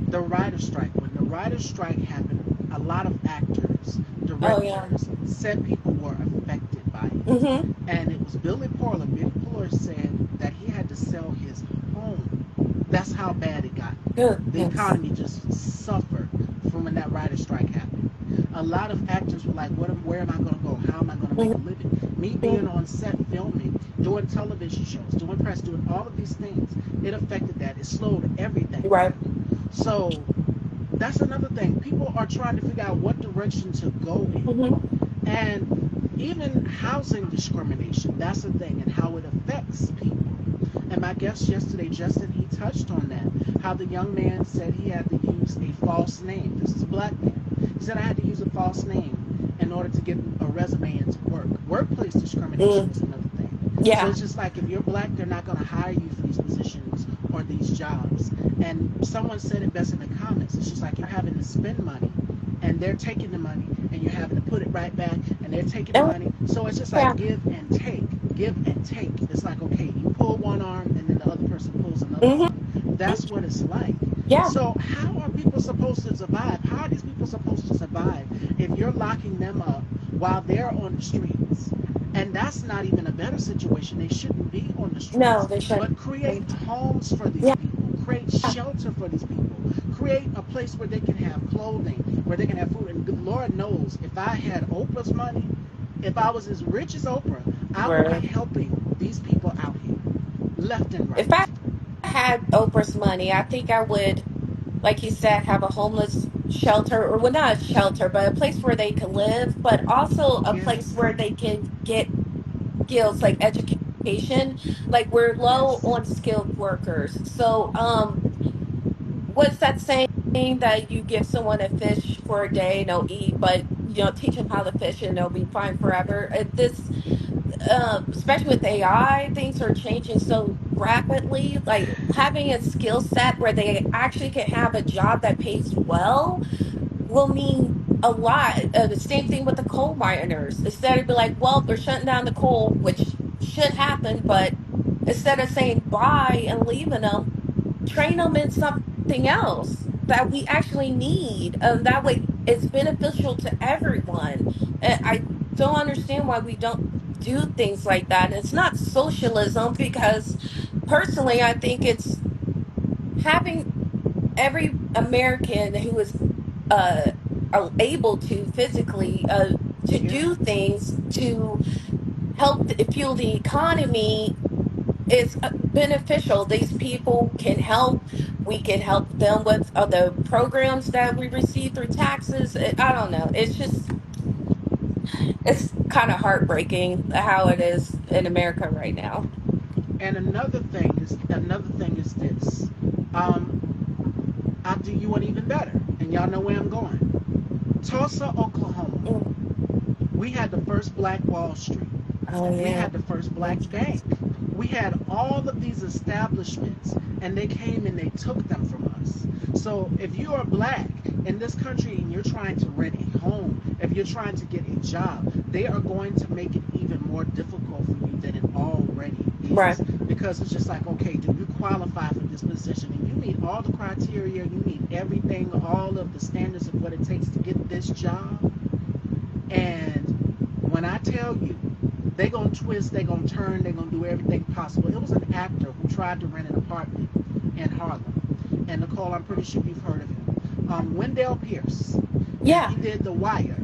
the writer strike. When the writer strike happened, a lot of actors, Oh yeah. directors, set people were affected by it. Mm-hmm. And it was Billy Porter. Billy Porter said that he had to sell his home. That's how bad it got. The Goodness. economy just suffered from when that writer strike happened. A lot of actors were like, where am I going to go? How am I going to make a living? Me being on set filming, doing television shows, doing press, doing all of these things, it affected that. It slowed everything Right. down. So that's another thing. People are trying to figure out what direction to go Mm-hmm. in. And even housing discrimination, that's a thing, and how it affects people. And my guest yesterday, Justin, he touched on that. How the young man said he had to use a false name. This is a black man. He said, I had to use a false name in order to get a resume into work. Workplace discrimination Mm. is another thing. So Yeah. it's just like, if you're black, they're not going to hire you for these positions or these jobs. And someone said it best in the comments. It's just like you're having to spend money and they're taking the money, and you're having to put it right back, and they're taking the Oh, money. So it's just yeah. like give and take, give and take. It's like, okay, you pull one arm and then the other person pulls another Mm-hmm. arm. That's what it's like. Yeah. So how are people supposed to survive? How are these people supposed to survive if you're locking them up while they're on the streets? And that's not even a better situation. They shouldn't be on the No, streets. they shouldn't. But create homes for these Yeah. people. Create shelter for these people. Create a place where they can have clothing, where they can have food. And good Lord knows, if I had Oprah's money, if I was as rich as Oprah, I would be Word. helping these people out here, left and If right. I had Oprah's money, I think I would, like you said, have a homeless shelter, or well, not a shelter, but a place where they can live, but also a place Yes, where they can get skills like education. Like, we're low yes, on skilled workers. So, what's that saying that you give someone a fish for a day and they'll eat, but teach them how to fish and they'll be fine forever. This especially with AI, things are changing so rapidly. Like, having a skill set where they actually can have a job that pays well will mean a lot. The same thing with the coal miners. Instead of be like, well, they're shutting down the coal, which should happen, but instead of saying bye and leaving them, train them in something else that we actually need. That way it's beneficial to everyone. And I don't understand why we don't do things like that. And it's not socialism, because personally, I think it's having every American who is uh, able to physically to yeah. do things to help fuel the economy is beneficial. These people can help. We can help them with the programs that we receive through taxes. I don't know. It's just, it's kind of heartbreaking how it is in America right now. And another thing is this. I'll do you one even better, and y'all know where I'm going. Tulsa, Oklahoma. Mm. We had the first Black Wall Street. Oh We yeah. had the first Black Bank. We had all of these establishments, and they came and they took them from us. So if you are black in this country and you're trying to rent a home, if you're trying to get a job, they are going to make it even more difficult for you than it already Right. is. Because it's just like, okay, do you qualify for this position? And you meet all the criteria, you meet everything, all of the standards of what it takes to get this job. And when I tell you, they gonna twist, they gonna turn, they gonna do everything possible. It was an actor who tried to rent an apartment in Harlem, And Nicole, I'm pretty sure you've heard of him. Wendell Pierce, and Yeah. he did The Wire.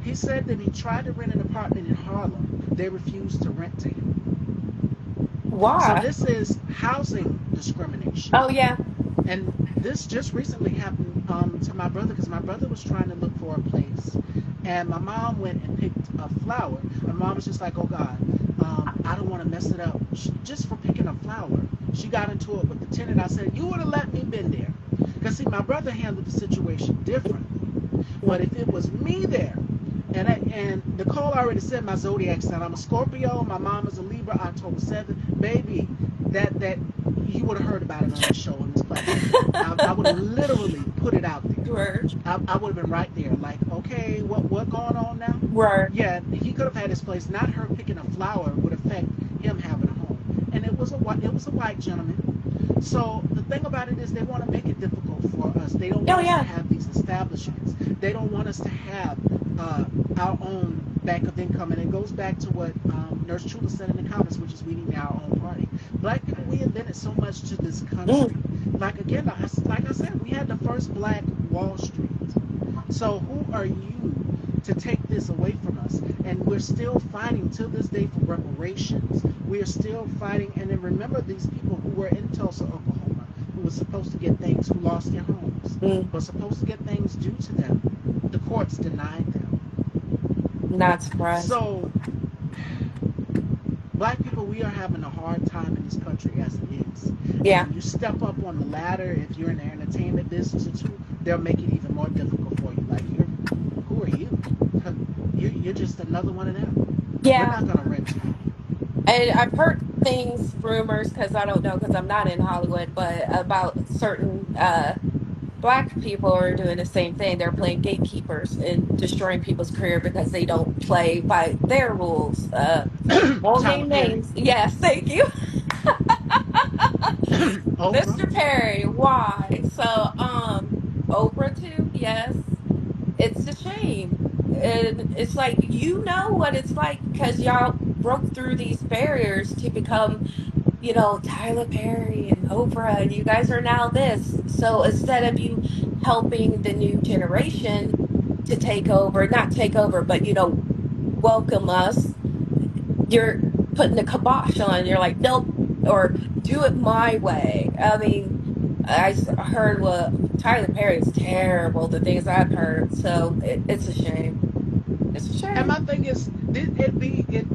He said that he tried to rent an apartment in Harlem. They refused to rent to him. So Why? this is housing discrimination. Oh yeah. And this just recently happened to my brother because my brother was trying to look for a place, and my mom went and picked a flower. My mom was just like, "Oh God, I don't want to mess it up." Just for picking a flower, she got into it with the tenant. I said, "You would have let me been there," because see, my brother handled the situation differently. But if it was me there, and Nicole already said my zodiac sign. I'm a Scorpio. My mom is a Libra. October 7th. Baby, that you would have heard about it on this show on this platform. I would have literally put it out there. Word. I would have been right there, like, okay, what going on now? Word. Yeah, he could have had his place. Not her picking a flower would affect him having a home. And it was a white gentleman. So the thing about it is, they want to make it difficult for us. They don't Oh want us to yeah. have these establishments. They don't want us to have our own bank of income. And it goes back to what Nurse Chula said in the comments, which is we need our own party. Black people, we invented so much to this country. Mm. Like again, like I said, we had the first Black Wall Street. So who are you to take this away from us? And we're still fighting till this day for reparations. We are still fighting. And then remember these people who were in Tulsa, Oklahoma, who were supposed to get things, who lost their homes, Mm. were supposed to get things due to them. The courts denied them. Not surprised. So Black people, we are having a hard time in this country as it is. And Yeah. when you step up on the ladder, if you're in the entertainment business or two, they'll make it even more difficult for you. Like, who are you? You're just another one of them. We're Yeah. not going to rent to you. And I've heard things, rumors, because I don't know, because I'm not in Hollywood, but about certain black people are doing the same thing. They're playing gatekeepers and destroying people's career because they don't play by their rules. Won't Tyler name Perry, names. Yes, thank you. Oprah. Mr. Perry, why? So, Oprah too, yes. It's a shame. And it's like, you know what it's like because y'all broke through these barriers to become, Tyler Perry and Oprah, and you guys are now this. So instead of you helping the new generation to take over, not take over, but, welcome us, you're putting the kibosh on. You're like, nope, or do it my way. I mean, heard what Tyler Perry is terrible, the things I've heard. So it's a shame. It's a And shame. my thing is,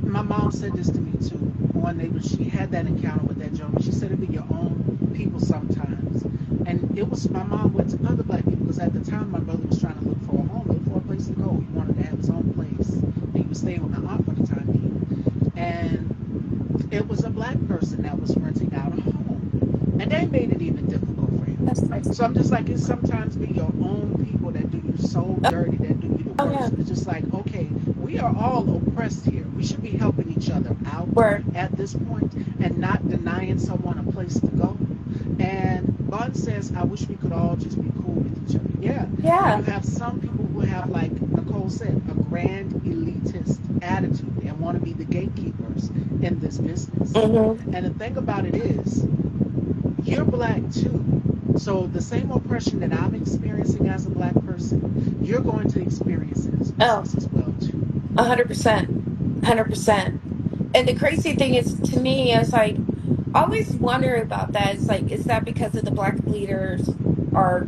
my mom said this to me too. One day when she had that encounter with that gentleman, she said it'd be your own people sometimes. And it was, my mom went to other Black people because at the time my brother was trying to look for a home, look for a place to go. He wanted to have his own place. And he was staying with my aunt for the time being. And it was a Black person that was renting out a home. And they made it even difficult for him. That's nice. So I'm just like, it sometimes be your own people that do you so dirty, that do you the Oh yeah. worst. It's just like, okay, we are all oppressed here. We should be helping each other out Word. at this point and not denying someone a place to go. And Bun says, I wish we could all just be cool with each other. Yeah. And Yeah. you have some people who have, like Nicole said, a grand elitist attitude and want to be the gatekeepers in this business. Mm-hmm. And the thing about it is, you're Black too. So the same oppression that I'm experiencing as a Black person, you're going to experience in this Oh, business as well too. 100%. 100%. And the crazy thing is, to me, it's like, I always wonder about that. It's like, is that because of the black leaders are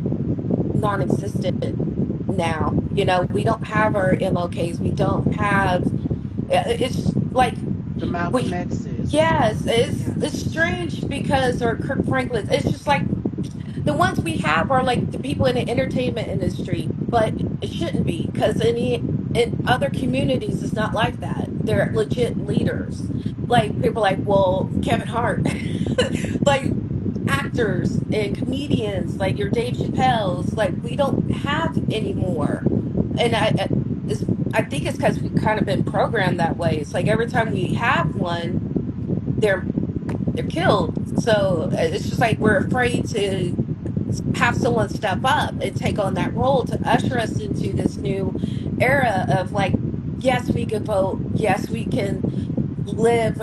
non-existent now? We don't have our MLKs. We don't have. It's like The Malcolm we. X's, Yes, it's yes. strange because or Kirk Franklin. It's just like the ones we have are like the people in the entertainment industry, but it shouldn't be because in other communities it's not like that. They're legit leaders. Like people like, well, Kevin Hart, like actors and comedians, like your Dave Chappelle's, like we don't have anymore. And it's, I think it's because we've kind of been programmed that way. It's like every time we have one, they're they're killed. So it's just like we're afraid to have someone step up and take on that role to usher us into this new era of like, yes, we can vote, yes, we can live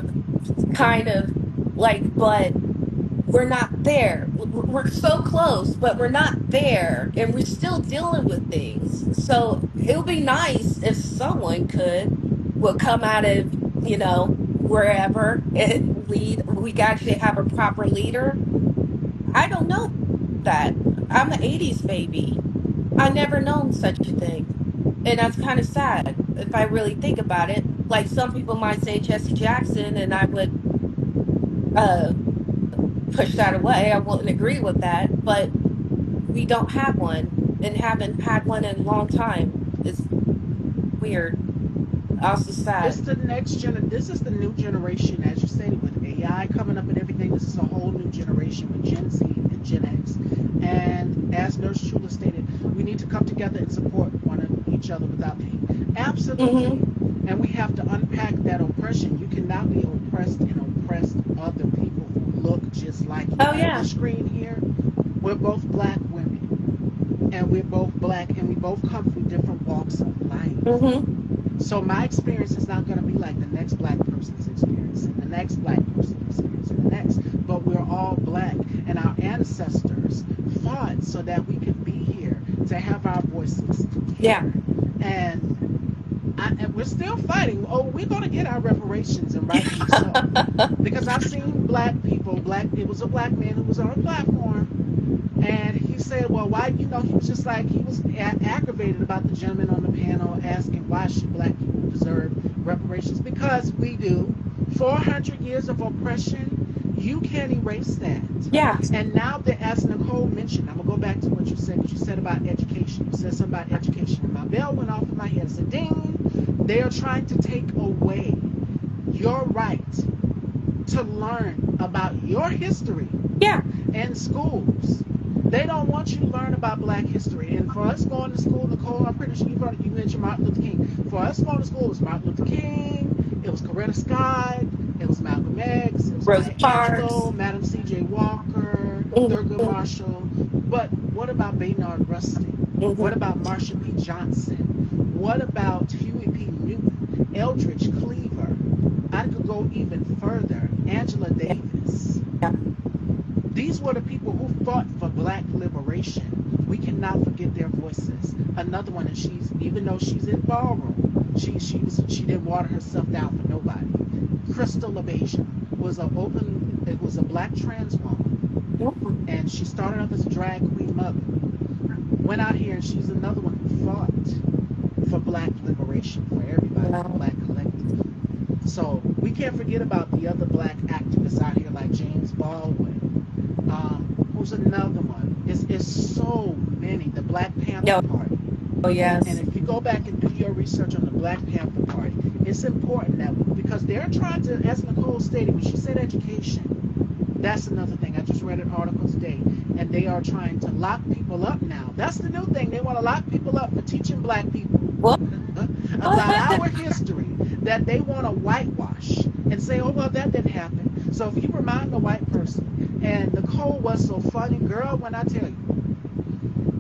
kind of like, but we're not there. We're so close, but we're not there, and we're still dealing with things. So it would be nice if someone would come out of, wherever and lead. We actually have a proper leader. I don't know that. I'm an 80s baby. I never known such a thing. And that's kind of sad if I really think about it. Like some people might say Jesse Jackson, and I would uh push that away. I wouldn't agree with that, but we don't have one and haven't had one in a long time. It's weird. Also It's sad. the next gen. This is the new generation, as you stated, with AI coming up and everything. This is a whole new generation with Gen Z and Gen X. And as Nurse Chula stated, we need to come together and support one of each other without hate. Absolutely. Hmm. And we have to unpack that oppression. You cannot be oppressed and oppress other people who look just like you. Oh On yeah. this screen here, we're both black women, and we're both black, and we both come from different walks of life. Hmm. So my experience is not going to be like the next black person's experience, and the next black person's experience, and the next. But we're all black, and our ancestors fought so that we could be here to have our voices Yeah. heard. And we're still fighting. Oh, we're going to get our reparations, and rightfully so. Because I've seen black people, it was a black man who was on a platform, and he said, well, why, he was just like, he was aggravated about the gentleman on the panel asking why should black people deserve reparations, because we do. 400 years of oppression, you can't erase that. Yeah. And now that, as Nicole mentioned, I'm going to go back to what you said, because you said about education. You said something about education, and my bell went off in my head. I said, ding, they are trying to take away your right to learn about your history Yeah. in schools. They don't want you to learn about black history. And for us going to school, Nicole, I'm pretty sure you mentioned Martin Luther King. For us going to school, it was Martin Luther King, it was Coretta Scott, it was Malcolm X, it was Rosa Maya Parks. Angelou, Madam C.J. Walker, Thurgood Hmm. Marshall. But what about Baynard Rustin? Hmm. What about Marsha P. Johnson? What about Huey P. Newton, Eldridge Cleaver? I could go even further. Angela Yeah. Davis. Yeah. These were the people who fought for black liberation. We cannot forget their voices. Another one, and she's, even though she's in ballroom, she didn't water herself down for nobody. Crystal LaBeija it was a black trans Mhm. woman, and she started off as a drag queen mother. Went out here, and she's another one who fought for black liberation for everybody, the Yeah. black collective. So we can't forget about the other black activists out here like James Baldwin. Who's another one? It's so many. The Black Panther No. Party. Oh And yes. if you go back and do your research on the Black Panther Party, it's important that because they're trying to, as Nicole stated, when she said education, that's another thing. I just read an article today, and they are trying to lock people up now. That's the new thing. They want to lock people up for teaching black people What? about our history that they want to whitewash and say, oh, well, that didn't happen. So if you remind the white person, and Nicole was so funny, girl, when I tell you,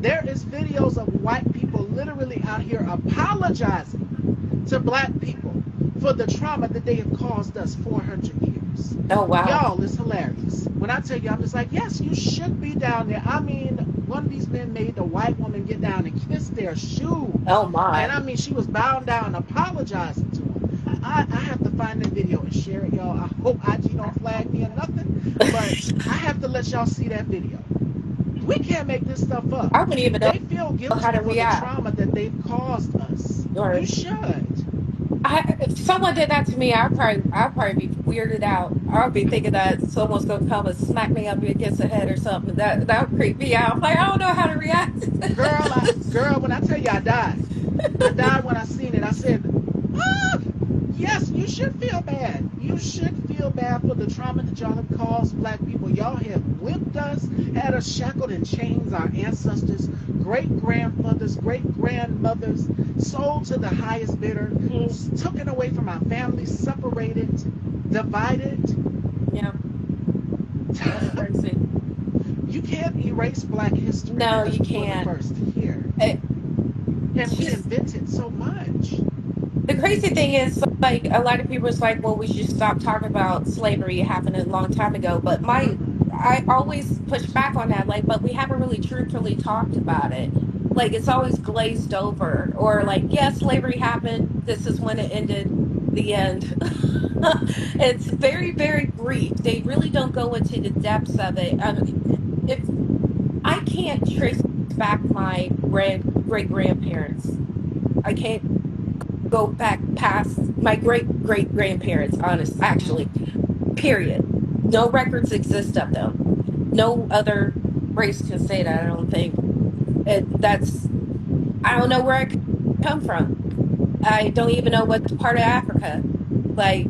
there is videos of white people literally out here apologizing to black people for the trauma that they have caused us 400 years. Oh wow. Y'all, it's hilarious. When I tell you, I'm just like, yes, you should be down there. I mean, one of these men made the white woman get down and kiss their shoes. Oh And my. I mean, she was bowing down apologizing to him. I have to find that video and share it, y'all. I hope IG don't flag me or nothing, but I have to let y'all see that video. We can't make this stuff up. I wouldn't even know They feel how guilty to for the react. trauma that they've caused us. You Or should. if someone did that to me, I'd probably be weirded out. I'd be thinking that someone's gonna come and smack me up against the head or something. That would creep me out. I'm like, I don't know how to react. Girl, when I tell you I died. I died when I seen it. I said, ah, yes, you should feel bad. You should feel bad for the trauma that y'all have caused black people. Y'all have whipped us, had us shackled in chains, our ancestors, great grandfathers, great grandmothers, sold to the highest bidder, Mhm. taken away from our families, separated, divided. Yeah, that's crazy. You can't erase black history No, because you we were the can't. first here. It, And we just invented so much. the crazy thing is, like a lot of people is like, well, we should stop talking about slavery happening a long time ago. But Mm-mm. I always push back on that, like, but we haven't really truthfully talked about it. Like, it's always glazed over, or like, yes, slavery happened. This is when it ended. The end. It's very, very brief. They really don't go into the depths of it. If I can't trace back my great grandparents, I can't go back past my great grandparents. Honest, actually, period. No records exist of them. No other race can say that. I don't think that's. I don't know where I come from. I don't even know what part of Africa. Like,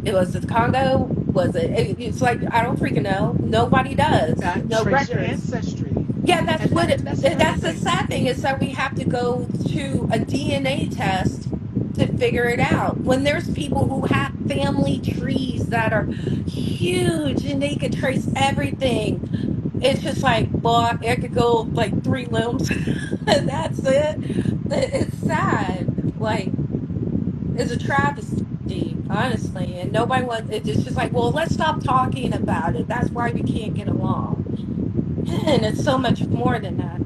it was the Congo. Was it's like I don't freaking know. Nobody does. No Trace your records. ancestry. Yeah, that's what And that's another that's the thing. sad thing is that we have to go to a DNA test to figure it out. When there's people who have family trees that are huge and they could trace everything, it's just like, well, I could go like three limbs and that's it. It's sad. Like, it's a travesty, honestly. And nobody wants it's just like, well, let's stop talking about it. That's why we can't get along. And it's so much more than that.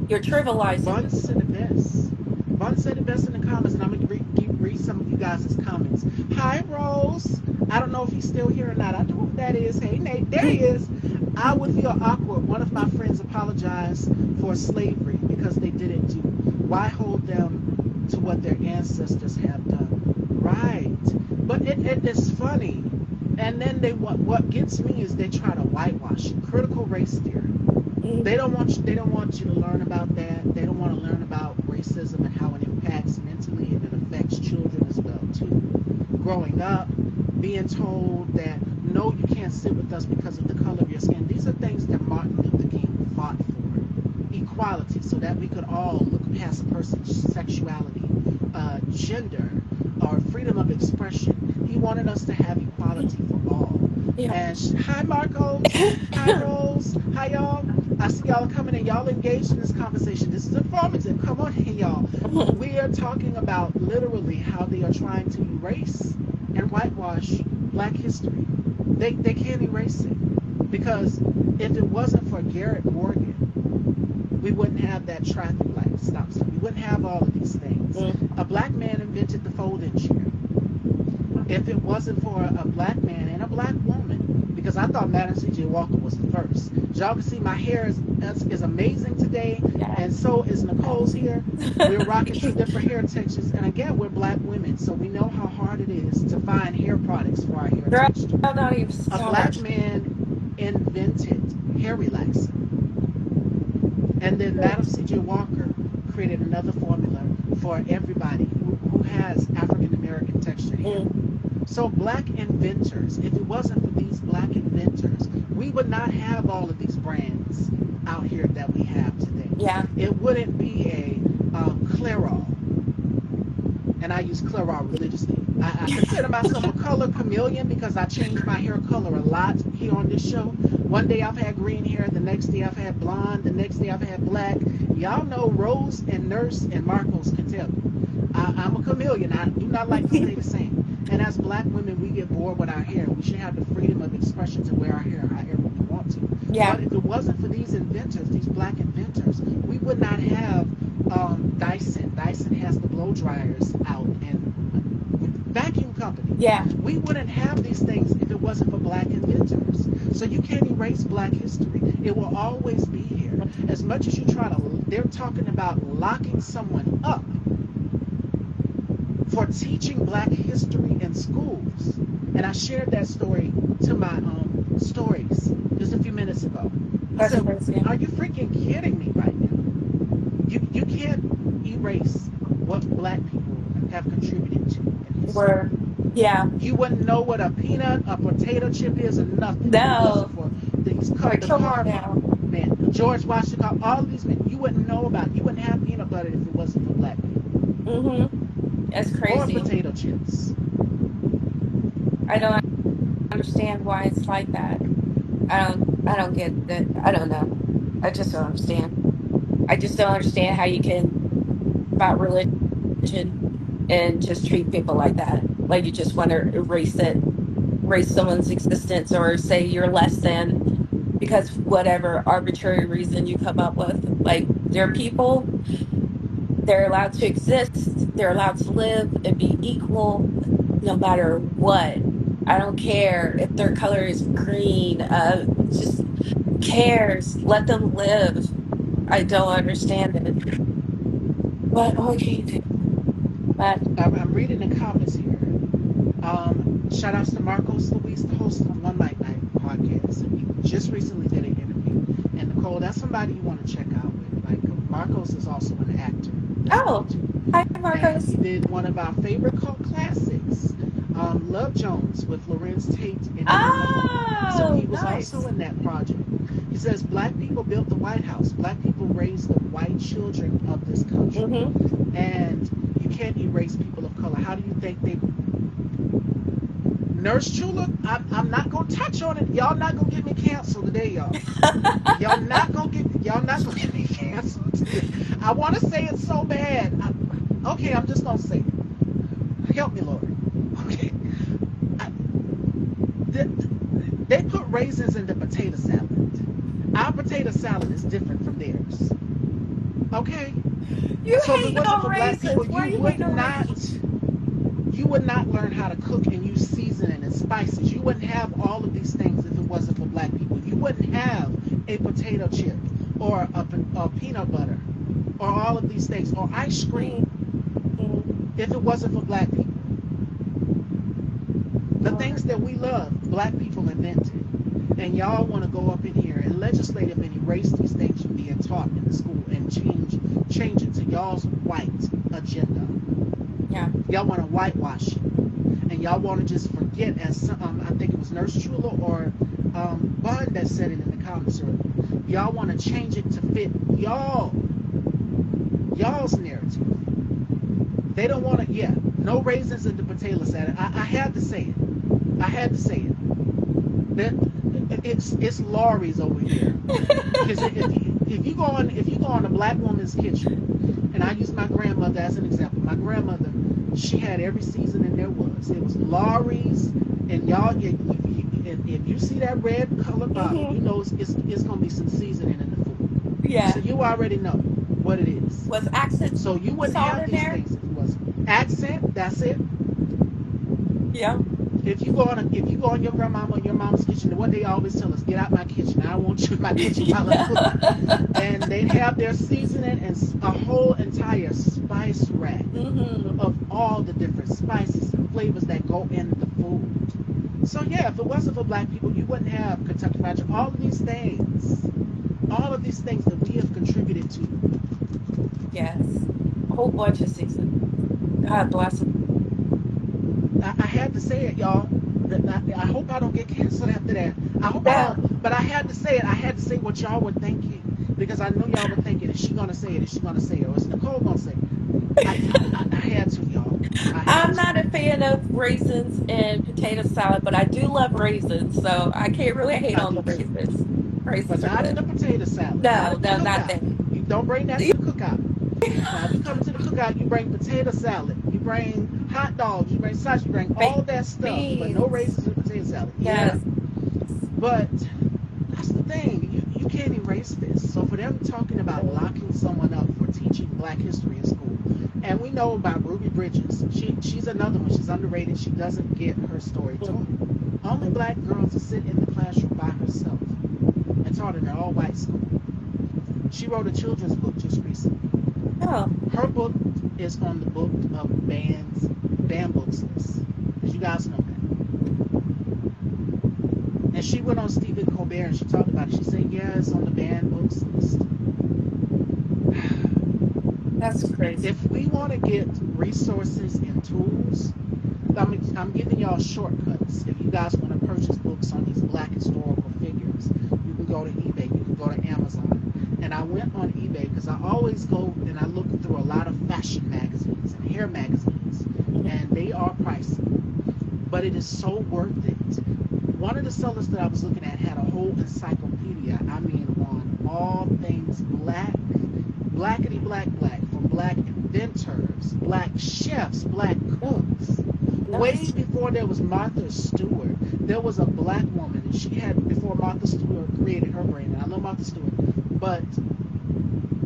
You're trivializing Vaughn it. said it best. Vaughn said it best in the comments, and I'm going to read some of you guys' comments. Hi, Rose. I don't know if he's still here or not. I don't know who that is. Hey, Nate. There he is. I would feel awkward. One of my friends apologized for slavery because they didn't do. Why hold them to what their ancestors have done? Right. But it is funny. And then what gets me is they try to whitewash it. Critical race theory. Mm, They don't want you to learn about that. They don't want to learn about racism and how it impacts mentally and it affects children as well too. Growing up, being told that no, you can't sit with us because of the color of your skin. These are things that Martin Luther King fought for. Equality, so that we could all look past a person's sexuality, gender, or freedom of expression. He wanted us to have equality for all. yeah. And hi, Marcos. Hi, Rose. Hi, y'all. I see y'all coming in. Y'all engaged in this conversation. This is informative. Come on in, y'all. We are talking about literally how they are trying to erase and whitewash Black history. They can't erase it because if it wasn't for Garrett Morgan, we wouldn't have that traffic light stop sign. We wouldn't have all of these things. Mm, A black man invented the folding chair. If it wasn't for a black man and a black woman, because I thought Madam C.J. Walker was the first. As y'all can see, my hair is amazing today, yeah. and so is Nicole's here. We're rocking two different hair textures, and again, we're black women, so we know how hard it is to find hair products for our hair Girl, texture. don't even A start. black man invented hair relaxer, and then Madam C.J. Walker created another formula for everybody who has African American textured hair. Mm, So black inventors, if it wasn't for these black inventors, we would not have all of these brands out here that we have today. yeah. It wouldn't be a Clairol, and I use Clairol religiously. I consider myself a color chameleon because I change my hair color a lot here on this show. One day I've had green hair, the next day I've had blonde, the next day I've had black. Y'all know Rose and Nurse and Marcos can tell you. I'm a chameleon. I do not like to stay the same. And as black women, we get bored with our hair. We should have the freedom of expression to wear our hair however we want to. Yeah. But if it wasn't for these inventors, these black inventors, we would not have Dyson. Dyson has the blow dryers out and vacuum company. Yeah. We wouldn't have these things if it wasn't for black inventors. So you can't erase black history. It will always be here. As much as you try to, they're talking about locking someone up for teaching black history in schools. And I shared that story to my stories just a few minutes ago. I That's said, crazy. are you freaking kidding me right now? You can't erase what black people have contributed to in history. We're, yeah. You wouldn't know what a peanut, a potato chip is, or nothing if it wasn't No. for Like, the come on carver now. men, George Washington, all of these men. You wouldn't know about it. You wouldn't have peanut butter if it wasn't for black people Mm-hmm. It's or crazy. potato chips. I don't understand why it's like that. I don't get it. I don't know. I just don't understand. I just don't understand how you can about religion and just treat people like that. Like you just want to erase it, erase someone's existence or say you're less than. because whatever arbitrary reason you come up with. Like, they're people, they're allowed to exist, they're allowed to live and be equal no matter what. I don't care if their color is green. Just who cares? Let them live. I don't understand it. But what can you do? But I'm reading the comments here. Shout outs to Marcos Luis, the host of One Night podcast. And we just recently did an interview. And Nicole, that's somebody you want to check out with. Like, Marcos is also an actor as well oh, too. hi And he Marcos. did one of our favorite cult classics, Love Jones with Lorenz Tate and Nicole. So Oh, he was also nice. in that project. He says black people built the White House. Black people raised the white children of this country. Mm-hmm. And you can't erase people of color. How do you think they Nurse Chula, I'm not gonna touch on it. Y'all not gonna get me canceled today, y'all. Y'all not gonna get me canceled today. I want to say it so bad. Okay, I'm just gonna say it. Help me, Lord. Okay, I, they put raisins in the potato salad. Our potato salad is different from theirs. Okay, You so if it hating wasn't on for black people, raisins. Why are you hating on raisins? you would not learn how to cook and use seasoning and spices. You wouldn't have all of these things if it wasn't for black people. You wouldn't have a potato chip or a peanut butter or all of these things or ice Mm-hmm. cream if it wasn't for black people. The things Lord. that we love, black people invented. And y'all want to go up in here and legislate and erase these things you're being taught in the school and change it to y'all's white agenda. Yeah. Y'all want to whitewash it. And y'all want to just forget, as I think it was Nurse Chula or Bud that said it in the comments earlier. Y'all want to change it to fit y'all's narrative. They don't want to, yeah, no raisins in the potato salad. I had to say it. I had to say it. That it's Laurie's over here. Because if you go on a black woman's kitchen, and I use my grandmother as an example. My grandmother, she had every seasoning there was. It was Laurie's, and y'all, if you see that red colored bottle, Mm-hmm. you know it's gonna be some seasoning in the food. So Yeah. you already know what it is. Was accent So you wouldn't salt have in these there? things if it wasn't accent. That's it. Yeah. If you go on your grandmama or your mama's kitchen, what they always tell us, get out my kitchen. I don't want you in my kitchen while I'm cooking. And they'd have their seasoning and a whole entire spice rack Mm-hmm. of all the different spices and flavors that go in the food. So yeah, if it wasn't for black people, you wouldn't have Kentucky Fried Chicken. All of these things that we have contributed to. Yes. A whole bunch of season. God bless them. I had to say it, y'all. I hope I don't get canceled after that. I hope I No. don't. But I had to say it. I had to say what y'all were thinking because I know y'all were thinking, is she gonna say it? Is she gonna say it? Or is Nicole gonna say it? I had to, y'all. I had I'm to. not a fan of raisins and potato salad, but I do love raisins, so I can't really hate I on do the too. raisins. But Raisins are not in good. the potato salad. Not No, at the no, not cookout. there. You don't bring that to the cookout. Now, if you come to the cookout, you bring potato salad, you bring hot dogs, you bring sausage, you bring all Baked that stuff, but no beans. raisins in the potato salad. Yeah, Yes. but that's the thing. You can't erase this. So for them talking about locking someone up for teaching Black history in school, and we know about Ruby Bridges. She's another one. She's underrated. She doesn't get her story told. Only black girl to sit in the classroom by herself and taught in an all-white school. She wrote a children's book just recently. Oh, Her book is on the book of banned books list. As you guys know that. And she went on Stephen Colbert and she talked about it. She said, yeah, it's on the banned books list. that's crazy. If we want to get resources and tools, I'm giving y'all shortcuts. If you guys want to purchase books on these black historical figures, you can go to eBay, you can go to Amazon. And I went on eBay because I always go and I look through a lot of fashion magazines and hair magazines, and they are pricey, but it is so worth it. One of the sellers that I was looking at had a whole encyclopedia, I mean, on all things black, blackety black, from black inventors, black chefs, black cooks, Way Nice. before there was Martha Stewart, there was a black woman, and she had, before Martha Stewart created her brand. And I love Martha Stewart, but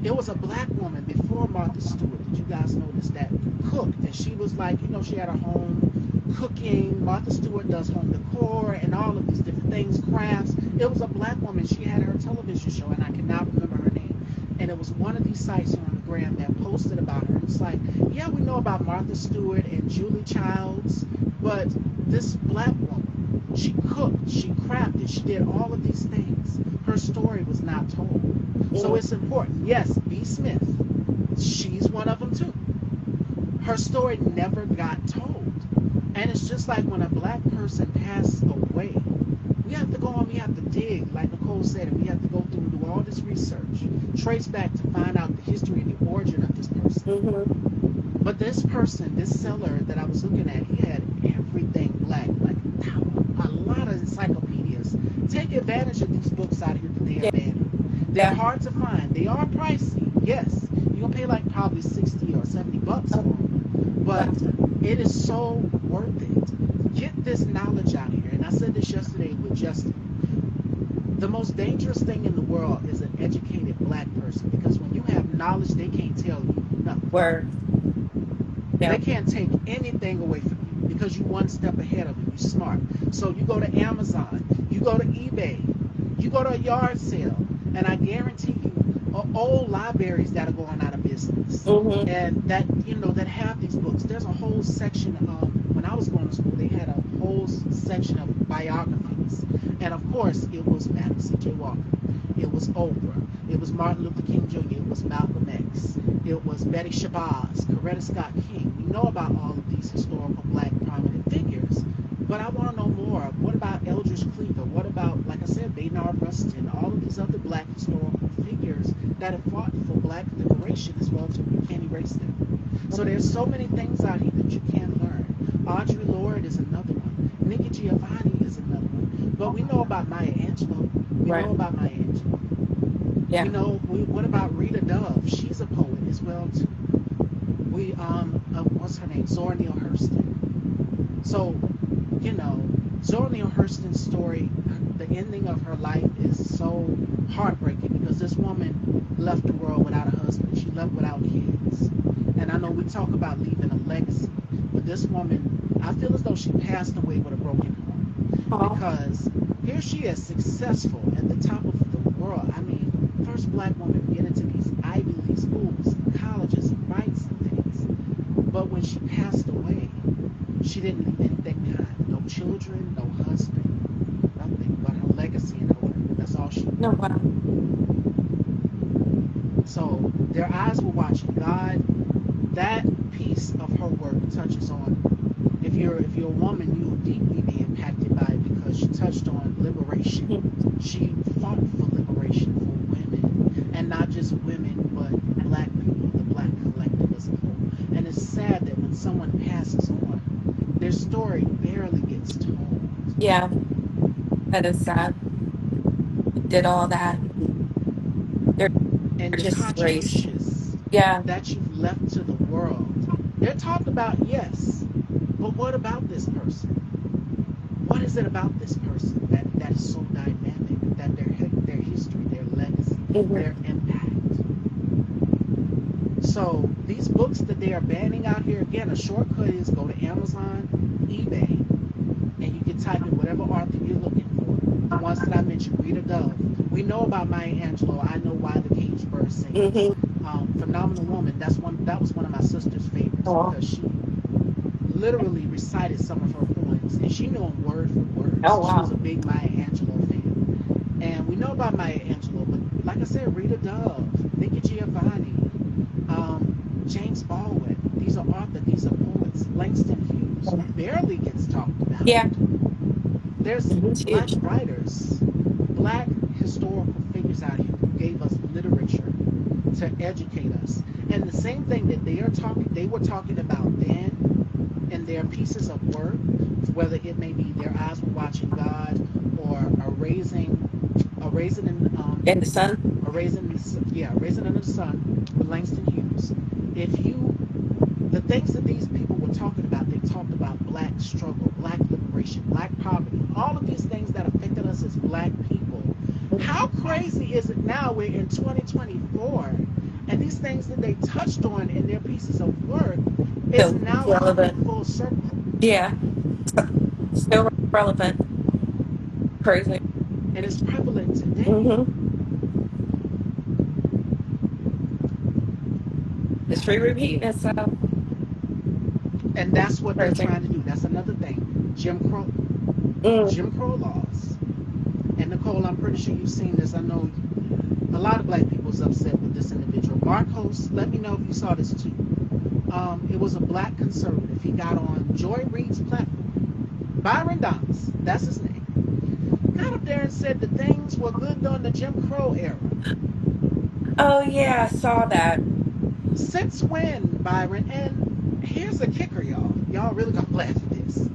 it was a black woman before Martha Stewart. Did you guys notice that cooked? And she was like, she had a home cooking. Martha Stewart does home decor and all of these different things, crafts. It was a black woman. She had her television show, and I cannot remember her name. And it was one of these sites on the gram that posted about her. And it's like, yeah, we know about Martha Stewart and Julie Childs, but this black woman, she cooked, she crafted, she did all of these things. Her story was not told. So Mm-hmm. it's important. Yes, B. Smith, she's one of them too. Her story never got told. And it's just like when a black person passes away, we have to go on, we have to dig, like Nicole said, and we have to go through and do all this research, trace back to find out the history and the origin of this person. Mm-hmm. But this person, this seller that I was looking at, he had everything black, like a lot of encyclopedias. Take advantage of these books out here that they are Yeah. banning. They're Yeah. hard to find. They are pricey, yes. You're gonna pay like probably 60 or 70 bucks for Oh, them. But wow. it is so worth it. Get this knowledge out here. And I said this yesterday with Justin. The most dangerous thing in the world is an educated black person, because when you have knowledge, they can't tell you nothing. Word. They Yeah. can't take anything away from you because you're one step ahead of them. You're smart. So you go to Amazon, you go to eBay, you go to a yard sale, and I guarantee you, old libraries that are going out of business, Mm-hmm. and that that have these books. There's a whole section of, when I was going to school, they had a whole section of biographies, and of course it was Madam C.J. Walker, it was Oprah, it was Martin Luther King Jr., it was Malcolm X, it was Betty Shabazz, Coretta Scott King. We know about all of these historical black prominent figures, but I want to know more. What about Eldridge Cleaver? What about, like I said, Baynard Rustin? All of these other black historical figures that have fought for black liberation as well too. You can't erase them. So there's so many things out here that you can learn. Audre Lorde is another one. Nikki Giovanni is another one. But we know about Maya Angelou. We Right. know about Maya Angelou. We Yeah. know. What about Rita Dove? She's a poet as well too. We what's her name? Zora Neale Hurston. So, Zora Neale Hurston's story, the ending of her life is so heartbreaking, because this woman left the world without a husband. She left without kids. And I know we talk about leaving a legacy, but this woman, I feel as though she passed away with a broken heart, Oh. because here she is, successful at the top of the world. I mean, first black woman to get into these Ivy League schools, and colleges, and rights and things. But when she passed away, she didn't leave anything behind. No children, no husband, nothing but her legacy and her work. That's all she No. did. Wow. So their eyes were watching God. That piece of her work touches on, if you're a woman, you will deeply be impacted by it, because she touched on liberation. Mm-hmm. She fought for liberation for women, and not just women, but black people, the black collective as a whole. And it's sad that when someone passes on, their story barely gets told. Yeah. That is sad. Did all that. They're And the just race. contributions Yeah. that you've left to the world, they're talked about, yes, but what about this person? What is it about this person that is so dynamic, that their history, their legacy, Mm-hmm. their impact? So these books that they are banning out here, again, a shortcut is go to Amazon, eBay, and you can type in whatever author you're looking for. The ones that I mentioned, Rita Dove. We know about Maya Angelou. I know Why the Caged Bird Sings. Mm-hmm. Phenomenal Woman. That was one of my sister's favorites, Oh. because she literally recited some of her poems, and she knew them word for word. Oh So she was wow. a big Maya Angelou fan. And we know about Maya Angelou, but like I said, Rita Dove, Nikki Giovanni, James Baldwin. These are authors, these are poets. Langston Hughes, who barely gets talked about. Yeah. There's It's black huge. writers, black historical figures out here who gave us literature to educate us. And the same thing that they were talking about then in their pieces of work, whether it may be Their Eyes Were Watching God, or a raisin in In the sun. a raisin in the, Raisin in the Sun with Langston Hughes. If you The things that these people were start talking about, they talked about black struggle, black liberation, black poverty, all of these things that affected us as black people. How crazy is it now we're in 2024 and these things that they touched on in their pieces of work is Still now relevant. coming full circle, Yeah, still relevant. Crazy. and it's prevalent today. Mm-hmm. History repeating itself. And that's what they're Crazy. trying to do. That's another thing. Mm. Jim Crow laws. And Nicole, I'm pretty sure you've seen this. I know a lot of black people's upset with this individual. Marcos, let me know if you saw this too. It was a black conservative. He got on Joy Reid's platform. Byron Donalds, that's his name. Got up there and said that things were good during the Jim Crow era. Oh yeah, I saw that. Since when, Byron? And here's the kicker, y'all. Y'all really gonna laugh at this.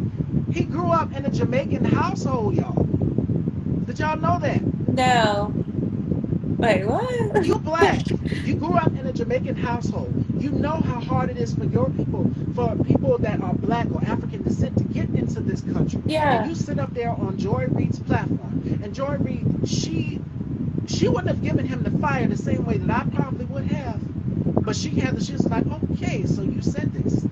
He grew up in a Jamaican household, y'all. Did y'all know that? No. Wait, what? You black. You grew up in a Jamaican household. You know how hard it is for your people, for people that are black or African descent to get into this country. And Yeah. you sit up there on Joy Reid's platform. And Joy Reid, she wouldn't have given him the fire the same way that I probably would have. But she was like, okay, so you said this.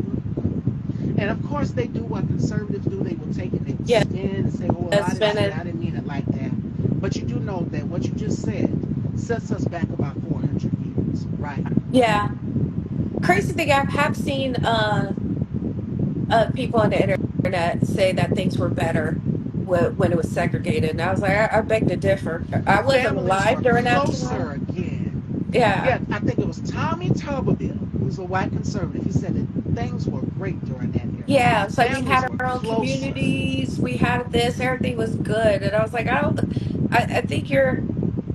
And of course they do what conservatives do. They will take it, they will Yeah, spin and say, oh, well, I it's didn't been say a that, I didn't mean it like that. But you do know that what you just said sets us back about 400 years, right? yeah. Crazy thing, I have seen people on the internet say that things were better when it was segregated. And I was like, I beg to differ. I wasn't Families alive were during that closer time. again. Yeah. Yeah, I think it was Tommy Tuberville, who's a white conservative. He said that things were great during that Yeah. era. It's like we Families had were our own closer. communities. We had this. Everything was good. And I was like, I think you're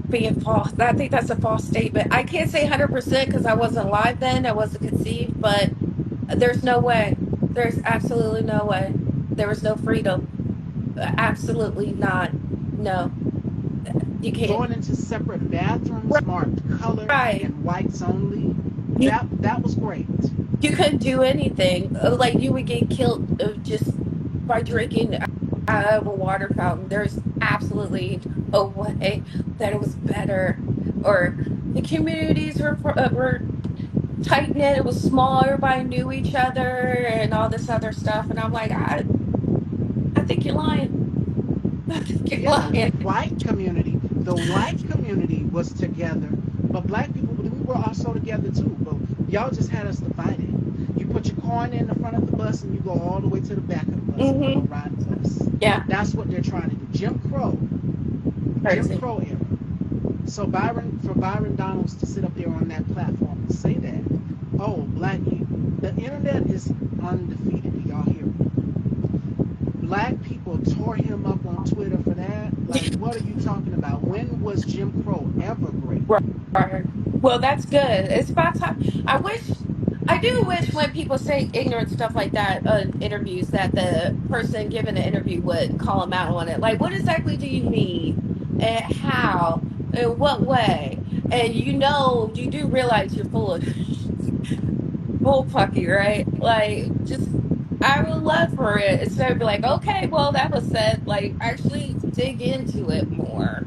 being false. I think that's a false statement. I can't say 100% because I wasn't alive then. I wasn't conceived, but there's no way. There's absolutely no way. There was no freedom. Absolutely not. No, you can't. Going into separate bathrooms marked color Right. and whites only. You That was great. you couldn't do anything. Like you would get killed just by drinking out of a water fountain. There's absolutely no way that it was better. Or the communities were tight knit. It was small. Everybody knew each other and all this other stuff. And I'm like, I think you're lying. I think you're Yeah, lying. the white community was together, but black people, we were also together too. But y'all just had us divided. You put your coin in the front of the bus and you go all the way to the back of the bus and you Hmm. don't ride the bus. Yeah, That's what they're trying to do. Jim crazy. Crow era. So for Byron Donalds to sit up there on that platform and say that, oh, the internet is undefeated. Do y'all hear me? Black people tore him up on Twitter for that. Like, what are you talking about? When was Jim Crow ever great? Right. Well, that's good. It's about time. I do wish when people say ignorant stuff like that in interviews that the person giving the interview would call them out on it. Like, what exactly do you mean? And how? In what way? And you do realize you're full of bullpucky, right? Like, just I would love for it instead of be like, okay, well, that was said. Like, actually dig into it more.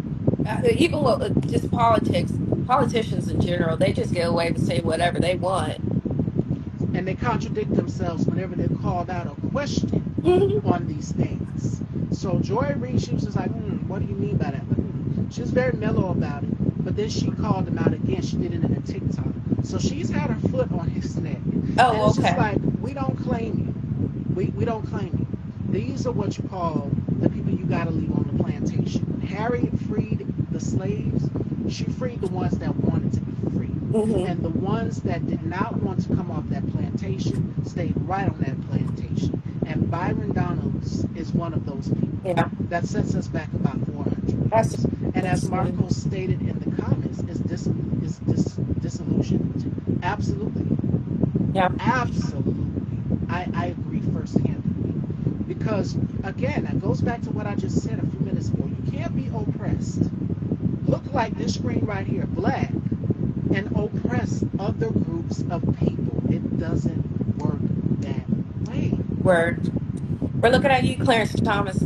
Even with just politics, politicians in general, they just get away to say whatever they want. And they contradict themselves whenever they're called out or questioned Mhm. on these things. So Joy Reid, she was just like, what do you mean by that? She was very mellow about it, but then she called him out again. She did it in a TikTok. So she's had her foot on his neck. And Oh, it's just okay. like, we don't claim you. We don't claim you. These are what you call the people you got to leave on the plantation. When Harriet freed the slaves, she freed the ones that wanted to be free. Hmm. And the ones that did not want to come off that plantation stayed right on that plantation. And Byron Donalds is one of those people. Yeah, That sets us back about 400 that's years. And as insane. Marcos stated in the comments, is disillusioned. Absolutely. Yeah. Absolutely. I agree firsthand. Because, again, that goes back to what I just said a few minutes ago. You can't be oppressed. Look like this screen right here, black, and oppress other groups of people. It doesn't work that way. Word. We're looking at you, Clarence Thomas.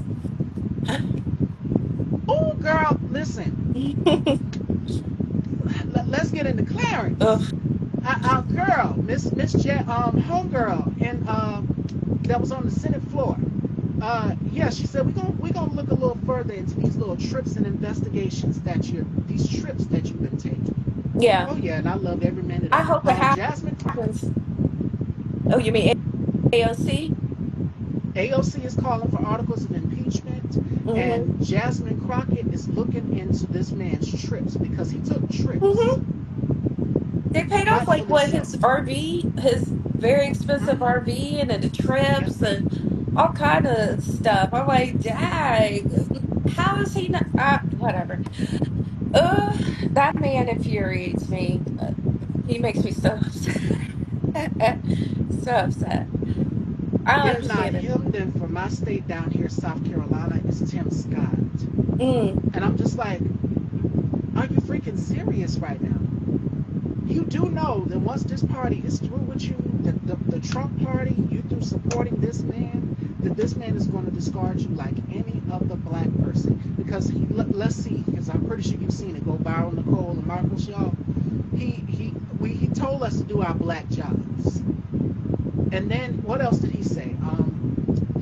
Oh, girl, listen. Let's get into Clarence. Ugh. Our girl, homegirl, and that was on the Senate floor. Yeah, she said we're gonna look a little further into these little trips and investigations these trips that you've been taking. Yeah. Oh yeah, and I love every minute I of it. hope it Jasmine Crockett. happens. Oh, you mean AOC? AOC is calling for articles of impeachment, Mm-hmm. and Jasmine Crockett is looking into this man's trips because he took trips, Mm-hmm. They paid off like rightfully what so. his RV, his very expensive Mm-hmm. RV, and then the Yep. trips and all kind of stuff. I'm like, dang, how is he not? Whatever. Uh, that man infuriates me. He makes me so upset. So upset. I don't If not understand it. him, then for my state down here, South Carolina, is Tim Scott. Mm, And I'm just like, are you freaking serious right now? You do know that once this party is through with you, the Trump party, you through supporting this man, that this man is going to discard you like any other black person. Because let's see, because I'm pretty sure you've seen it go viral, Nicole and Marcos, y'all. He told us to do our black jobs. And then what else did he say?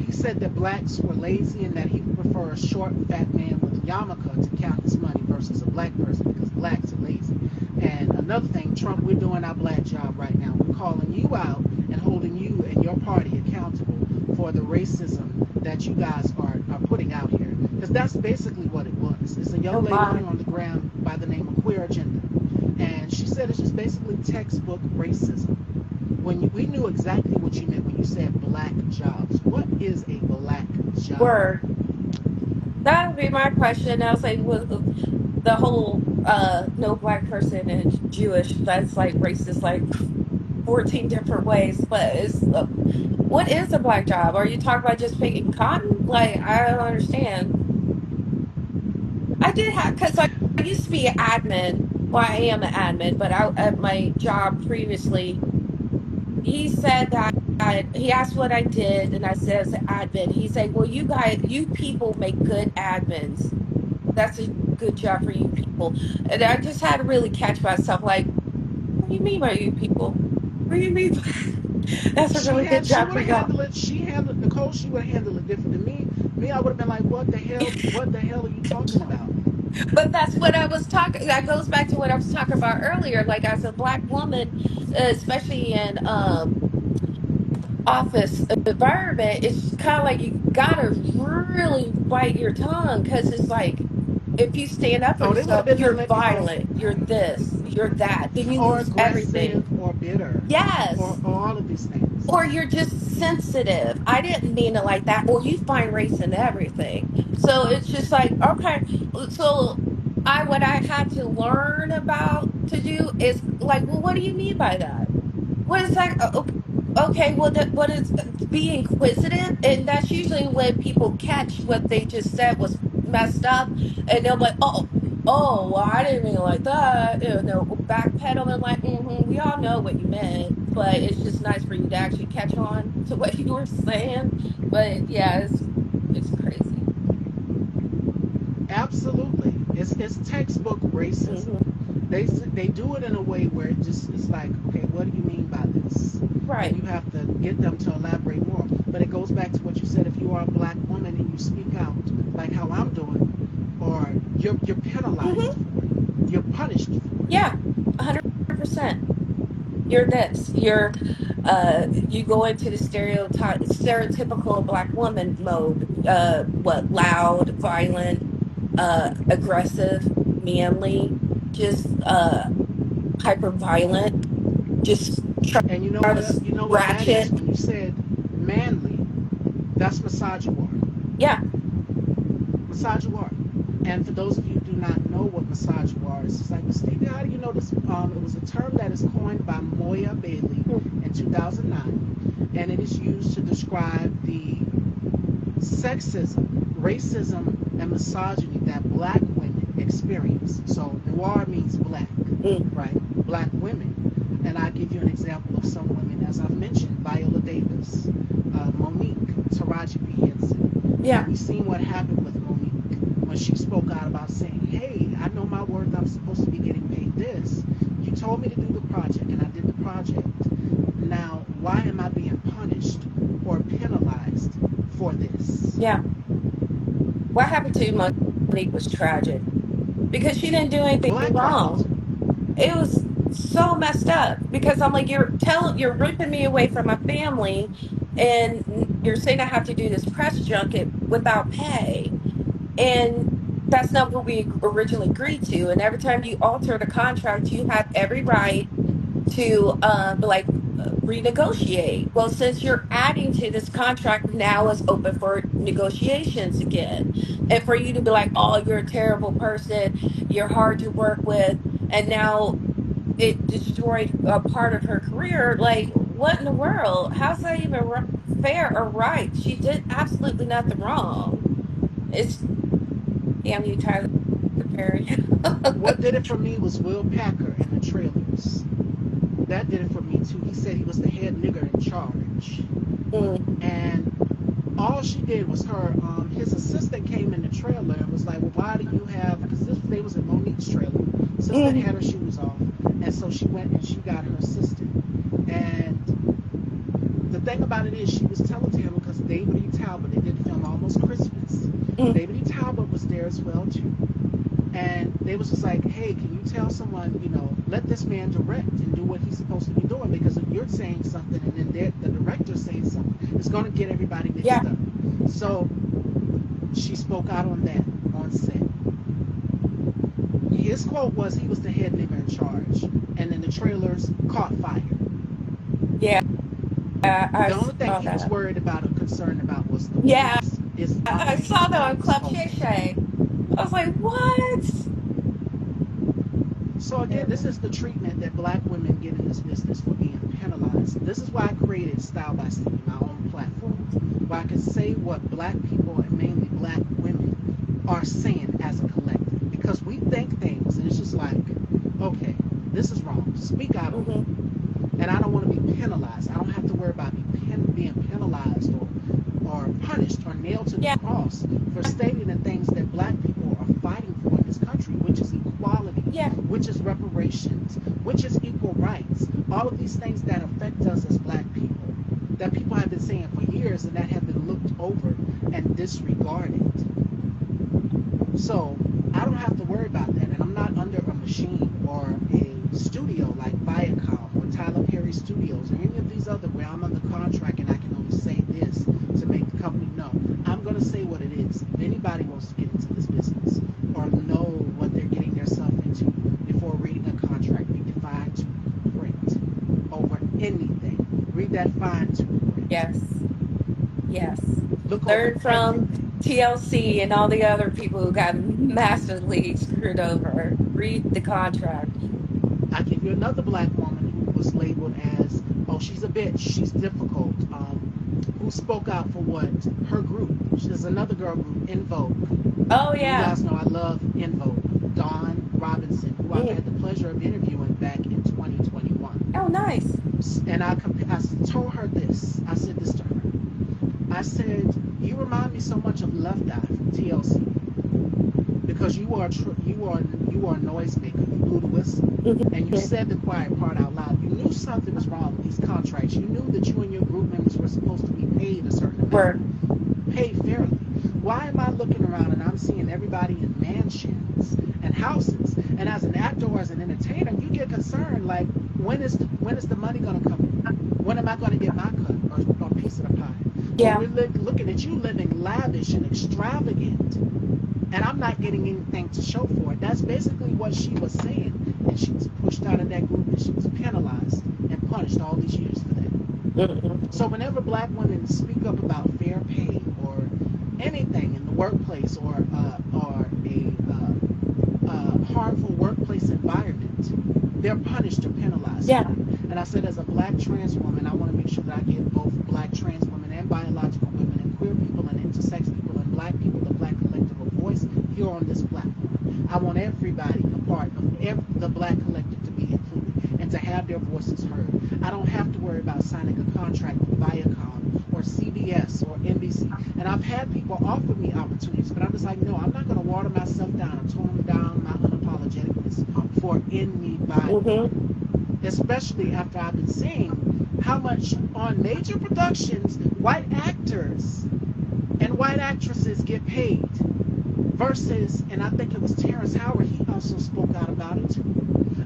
He said that blacks were lazy and that he would prefer a short, fat man with a yarmulke to count his money versus a black person because blacks are lazy. And another thing, Trump, we're doing our black job right now. We're calling you out and holding you and your party accountable for the racism that you guys are putting out here. Because that's basically what it was. It's a young oh lady my. here on the ground by the name of Queer Agenda. And she said it's just basically textbook racism. We knew exactly what you meant when you said black jobs. What is a black job? Word. That would be my question. I was like, the whole no black person is Jewish. That's like racist, like 14 different ways. But it's what is a black job? Are you talking about just picking cotton? Like, I don't understand. I did have, because I used to be an admin. Well, I am an admin, but at my job previously, he said that he asked what I did, and I said as an admin. He said, "Well, you people make good admins. That's a good job for you people." And I just had to really catch myself, like, "What do you mean by you people? What do you mean? That's a really good She job would for have y'all." handled it. She handled Nicole. She would have handled it different than me. I would have been like, "What the hell? What the hell are you talking about?" But that's what I was talking. That goes back to what I was talking about earlier. Like as a black woman, especially in office environment, it's kind of like you gotta really bite your tongue because it's like if you stand up for Oh, they would have yourself, been there you're letting you know, violent, you're this, you're that, then you or lose everything. aggressive, or bitter, Yes. or all of these things. Or you're just sensitive. I didn't mean it like that. Or you find race in everything. So it's just like, okay. So what I had to learn about to do is like, well, what do you mean by that? What is that? Okay, well, what is be inquisitive? And that's usually when people catch what they just said was messed up, and they're like, well, I didn't mean it like that. And they'll backpedal and like, we all know what you meant, but it's just nice for you to actually catch on to what you were saying. But yeah, it's crazy. Absolutely, it's textbook racism. Hmm. They do it in a way where it just is like, okay, what do you mean by this? And Right. you have to get them to elaborate more. But it goes back to what you said. If you are a black woman and you speak out like how I'm doing, or you're penalized Hmm. for it, you're punished for Yeah, it. 100%. You're this. You go into the stereotypical black woman mode. What loud, violent, aggressive, manly, just hyper violent, just And try to you know what that is? ratchet. When you said manly, that's misogynoir. Yeah. Misogynoir. And for those of you who do not know what misogynoir is, it's like, Stevie, how do you know this? It was a term that is coined by Moya Bailey in 2009, and it is used to describe the sexism, racism, and misogyny that black women experience. So noir means black, Mm, right? Black women. And I give you an example of some women, as I've mentioned: Viola Davis, Monique, project be hits it. And Yeah. we seen what happened with Monique when she spoke out about saying, hey, I know my worth, I'm supposed to be getting paid this. You told me to do the project and I did the project. Now, why am I being punished or penalized for this? Yeah. What happened to Monique was tragic because she didn't do anything Blackballed. wrong. It was so messed up because I'm like, you're ripping me away from my family, and you're saying I have to do this press junket without pay, and that's not what we originally agreed to. And every time you alter the contract, you have every right to renegotiate. Well, since you're adding to this contract, now it's open for negotiations again. And for you to be like, oh, you're a terrible person, you're hard to work with, and now it destroyed a part of her career. Like, what in the world? How's that even fair or right? She did absolutely nothing wrong. It's damn you, Tyler Perry. What did it for me was Will Packer and the Trailers. That did it for me too. He said he was the head nigger in charge. Mm, And all she did was his assistant came in the trailer and was like, well, why do you have, because they was in Monique's trailer. Assistant mm, had her shoes off. And so she went and she got her assistant. And the thing about it is she was telling to him because David E. Talbot, they did the film Almost Christmas. mm, David E. Talbot was there as well too. And they was just like, hey, can you tell someone, let this man direct and do what he's supposed to be doing? Because if you're saying something and then the director's saying something, it's going to get everybody mixed yeah, up. So she spoke out on that on set. His quote was he was the head nigger in charge. And then the trailers caught fire. yeah. I The only thing saw he was that. worried about or concerned about was the Yeah, wigs. Is my I man saw his that on name was Club Shay Holliday. Shay. I was like, what? So again, this Terrible. is the treatment that black women get in this business for being penalized. This is why I created Style by Stevie, my own platform, where I can say what black people and mainly black women are saying as a collective. Because we think things and it's just like, okay, this is wrong. Speak out on Hmm. it. And I don't want to be penalized. I don't have to worry about being penalized or punished or nailed to the Yeah, cross for stating the things that black people are fighting for in this country, which is equality, yeah, which is reparations, which is equal rights. All of these things that affect us as black people, that people have been saying for years and that have been looked over and disregarded. So I don't have to worry about that. And I'm not under a machine or a studio like Viacom or Tyler Perry Studios or any of these other where I'm under contract and I can only say this to make the company know. I'm going to say what it is. If anybody wants to get into this business or know what they're getting themselves into before reading a contract, read the fine tooth print over anything. Read that fine tooth print. yes, yes. Look over Learn from everything. TLC and all the other people who got massively screwed over. Read the contract. I give you another black woman who was labeled as, oh, she's a bitch, she's difficult, who spoke out for what? Her group. There's another girl group, In Vogue. Oh And you yeah. guys know I love In Vogue. Dawn Robinson, who I've Mm. had the pleasure of interviewing back in 2021. Oh nice. And I told her this. I said this to her. I said, you remind me so much of Left Eye from TLC because you are a noisemaker. You blew the whistle, and you Hmm. said the quiet part out loud. You knew something was wrong with these contracts. You knew that you and your group members were supposed to be paid a certain Word. amount, paid fairly. Why am I looking around and I'm seeing everybody in mansions and houses? And as an actor or as an entertainer, you get concerned like, when is the money going to come in? When am I going to get my cut or piece of the pie? But Yeah. we're looking at you living lavish and extravagant, and I'm not getting anything to show for it. That's basically what she was saying, and she was pushed out of that group, and she was penalized and punished all these years for that. So Mm-mm. whenever black women speak up about fair pay or anything in the workplace or a harmful workplace environment, they're punished or penalized for Yeah. it. And I said, as a black trans woman, I want to make sure that I give both black trans women and biological women and queer people and intersex people and black people, the black collective, a voice here on this platform. I want everybody a part of the black collective to be included and to have their voices heard. I don't have to worry about signing a contract with Viacom or CBS or NBC. And I've had people offer me opportunities, but I'm just like, no, I'm not going to water myself down and tone down my unapologeticness for anybody, Hmm. especially after I've been seeing how much on major productions white actors and white actresses get paid versus, and I think it was Terrence Howard, he also spoke out about it,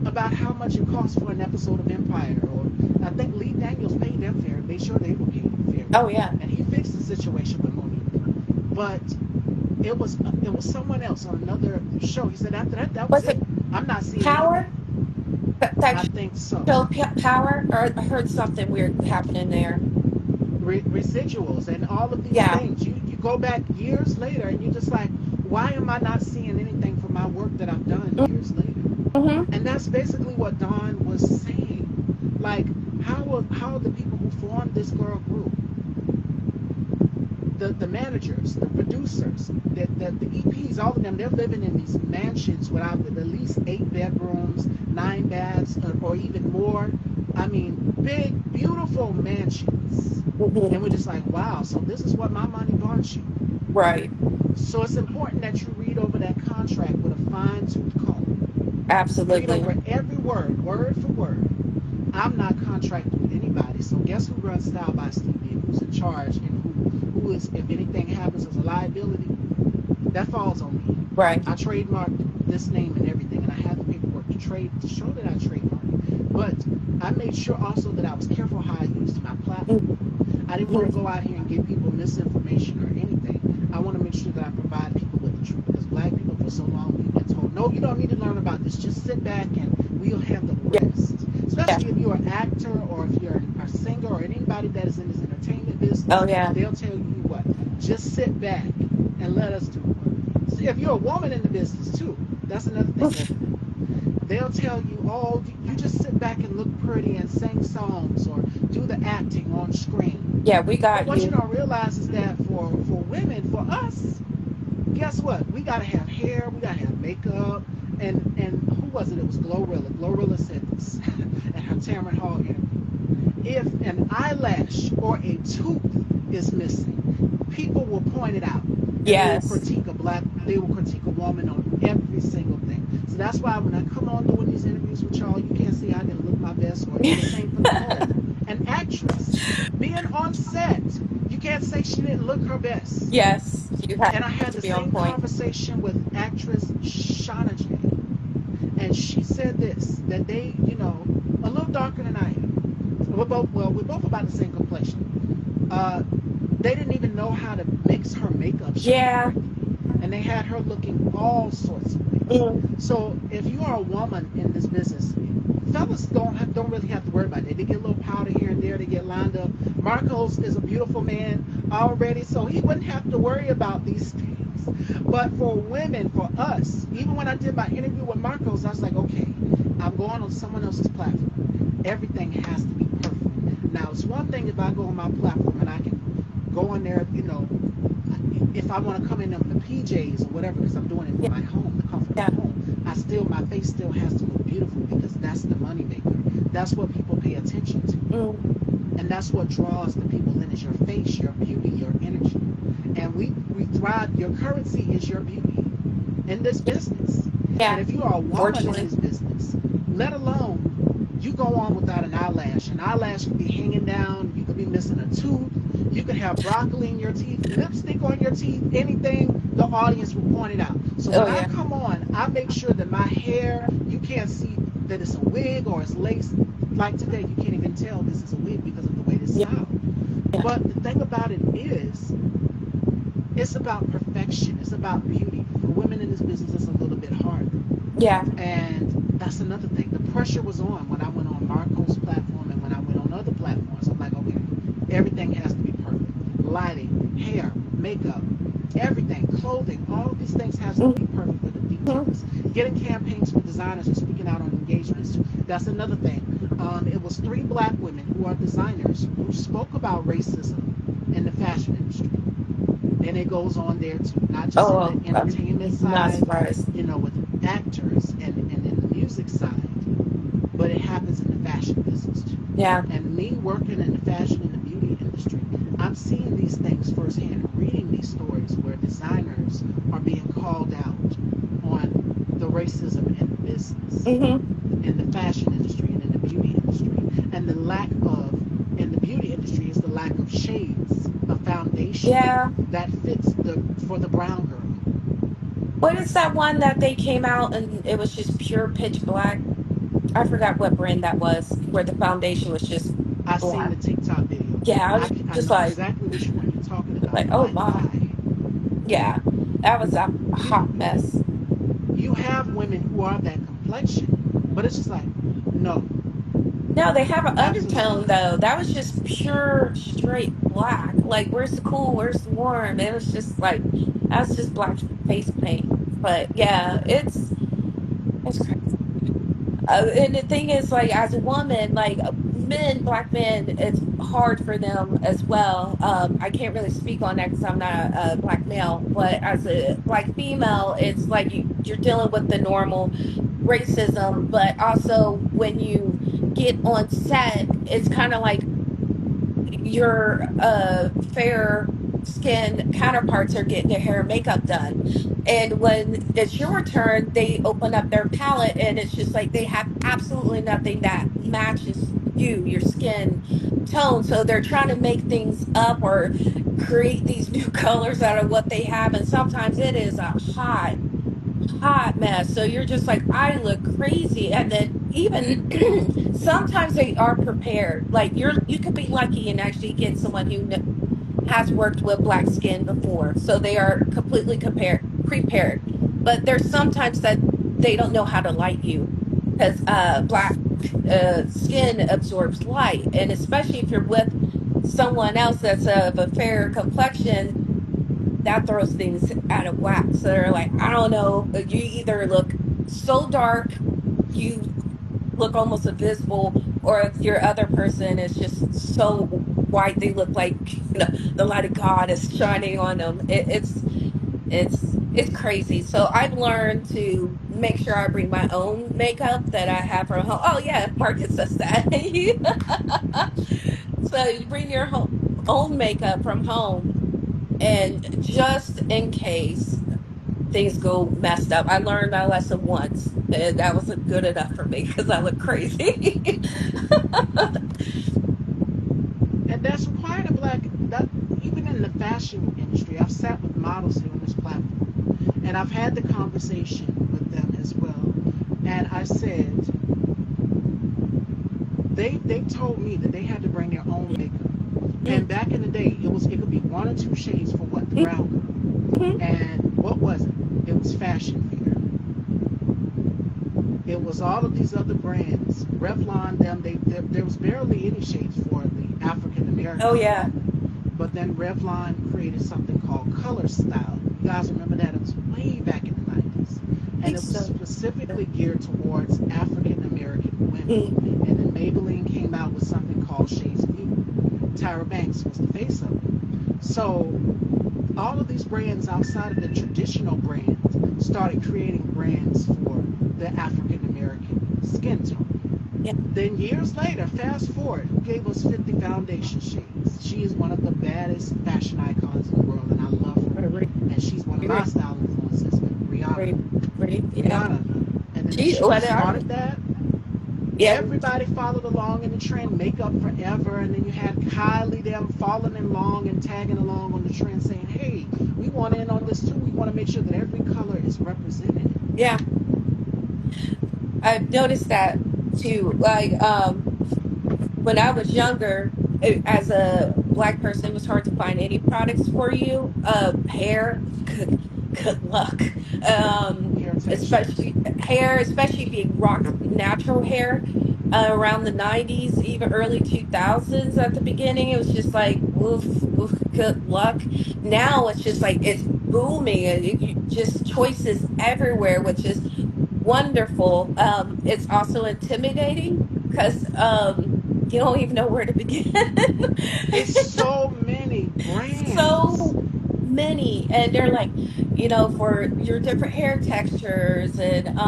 about how much it costs for an episode of Empire, or I think Lee Daniels paid them fair, made sure they were paid fairly, Oh yeah. and he fixed the situation with Monique. But it was someone else on another show. He said after that, that was Was it. it I'm not seeing Power? anything. That I think so. show Power? Or I heard something weird happening there. Residuals and all of these Yeah. things. You go back years later and you're just like, why am I not seeing anything for my work that I've done years later? Mm-hmm. And that's basically what Dawn was saying. Like, how are the people who formed this girl group, the managers, the producers, the EPs, all of them, they're living in these mansions with at least 8 bedrooms, 9 baths, or even more. I mean, big, beautiful mansions. And we're Hmm. just like, wow, so this is what my money bought you. Right. So it's important that you read over that contract with a fine tooth comb. Read Absolutely. over every word for word. I'm not contracted with anybody. So guess who runs Style by Stevie and who's in charge and who is, if anything happens as a liability, that falls on me. Right. I trademarked this name and everything, and I have the paperwork to show that I trademarked. But I made sure also that I was careful how I used my platform. I didn't want to Mhm. go out here and give people misinformation or anything. I want to make sure that I provide people with the truth, because black people for so long we've been told, no, you don't need to learn about this. Just sit back and we'll handle the Yeah. rest. Yeah. Especially if you're an actor or if you're a singer or anybody that is in this entertainment business, Oh yeah. they'll tell you what, just sit back and let us do the work. So if you're a woman in the business too, that's another thing over there. They'll tell you, oh, you just sit back and look pretty and sing songs or do the acting on screen. Yeah, we But got what you you. don't realize is that for women, for us, guess what? We gotta have hair, we gotta have makeup, and who was it? It was Glorilla. Glorilla said this at her Tamron Hall interview. If an eyelash or a tooth is missing, people will point it out, and Yes. they will critique a woman on every single thing. So that's why when I come on doing these interviews with y'all, you can't see I didn't look my best, or the same for Nicole, an actress being on set. You can't say she didn't look her best. Yes, you have And I had to the be on same point. conversation with actress Shauna J. And she said this, that they, a little darker than I am. We're both about the same complexion. They didn't even know how to mix her makeup shine Yeah. correctly. And they had her looking all sorts of ways. Mm. So if you are a woman in this business, fellas don't really have to worry about it. They get a little powder here and there, they get lined up. Marcos is a beautiful man already, so he wouldn't have to worry about these things. But for women, for us, even when I did my interview with Marcos, I was like, okay, I'm going on someone else's platform. Everything has to be perfect. Now, it's one thing if I go on my platform and I can go in there, if I want to come in them the PJs or whatever, because I'm doing it Yeah. from my home, the comfort of Yeah. my home, my face still has to look beautiful, because that's the money maker. That's what people pay attention to. Mm. And that's what draws the people in, is your face, your beauty, your energy. And we thrive. Your currency is your beauty in this business. And Yeah. if you are a woman in Fortunately. this business, let alone you go on without an eyelash. An eyelash could be hanging down. You could be missing a tooth. You could have broccoli in your teeth, lipstick on your teeth, anything. The audience will point it out. So Oh when I yeah. come on, I make sure that my hair, you can't see that it's a wig or it's lace. Like today, you can't even tell this is a wig because of the way it's Yeah. styled. Yeah. But the thing about it is, it's about perfection. It's about beauty. For women in this business, it's a little bit harder. Yeah. And that's another thing. The pressure was on when I went on Marco's platform and when I went on other platforms. I'm like, okay, everything has to be perfect. Lighting, hair, makeup, everything, clothing, all of these things has to be perfect with the Mhm. details. Getting campaigns for designers and speaking out on engagements, that's another thing. It was 3 black women who are designers who spoke about racism in the fashion industry. And it goes on there too, not just in the Oh, entertainment I'm not side, surprised. with actors and in the music side. but it happens in the fashion business too. Yeah. And me working in the fashion and the beauty industry, I'm seeing these things firsthand, reading these stories where designers are being called out on the racism in the business, Hmm. in the fashion industry and in the beauty industry. And the lack of, in the beauty industry, is the lack of shades of Yeah. foundation that fits the for the brown girl. What is that one that they came out and it was just pure pitch black? I forgot what brand that was, where the foundation was just I seen black. the TikTok video. Yeah, I was I just know exactly which one you're talking about. like, I'm oh like, my. why? Yeah, that was a hot You mess. you have women who are that complexion, but it's just like, no, No, they have an absolutely undertone not. though. That was just pure straight black. Like, where's the cool? Where's the warm? It was just like that's just black face paint. But yeah, it's crazy. And the thing is, like, as a woman, like men, black men, it's hard for them as well. I can't really speak on that because I'm not a black male, but as a black female, it's like you're dealing with the normal racism, but also when you get on set, it's kind of like your fair skinned counterparts are getting their hair and makeup done. And when it's your turn, they open up their palette and it's just like they have absolutely nothing that matches your skin tone. So they're trying to make things up or create these new colors out of what they have. And sometimes it is a hot mess. So you're just like, I look crazy. And then even sometimes they are prepared. Like you could be lucky and actually get someone who has worked with black skin before. So they are completely prepared. But there's sometimes that they don't know how to light you because black skin absorbs light. And especially if you're with someone else that's of a fair complexion, that throws things out of whack. So they're like, I don't know, you either look so dark, you look almost invisible, or if your other person is just so white, they look like the light of God is shining on them. It's crazy. So I've learned to make sure I bring my own makeup that I have from home. Oh yeah, Marcus says that. So you bring your own makeup from home, and just in case things go messed up. I learned my lesson once, and that was good enough for me because I look crazy. And that's quite a black that even in the fashion industry. I've sat with models here on this platform, and I've had the conversation with them as well. And I said they told me that they had to bring their own makeup. Mhm. And back in the day, it could be one or two shades for what the brown girl. And what was it? It was fashion fear. It was all of these other brands, Revlon. There was barely any shades for the African Oh American yeah, woman. But then Revlon created something called Color Style. You guys remember that? It was way back in the 90s, I and think it was so. specifically geared towards African American Mm, women. And then Maybelline came out with something called Shades of You. Tyra Banks was the face of it. So all of these brands outside of the traditional brands started creating brands for the African American skin tone. yeah, Then years later, fast forward, who gave us 50 foundation shades? She is one of the baddest fashion icons in the world, and I love her. right, And she's one of my right, style influences, right, Rihanna. right, yeah. Rihanna. And then as She, she what I, started that, yeah, everybody followed along in the trend, makeup forever, and then you had Kylie them following along and tagging along on the trend, saying, "Hey, we want in on this too. We want to make sure that every color is represented." yeah. I've noticed that too. Like, when I was younger, as a black person, it was hard to find any products for you. Hair, good luck. Hair textures. Especially hair, especially if you rock natural hair. Around the 90s, even early 2000s at the beginning, it was just like, oof, oof, good luck. Now it's just like, it's booming and just choices everywhere, which is wonderful. It's also intimidating because you don't even know where to begin. It's so many brands. So many, and they're like, for your different hair textures and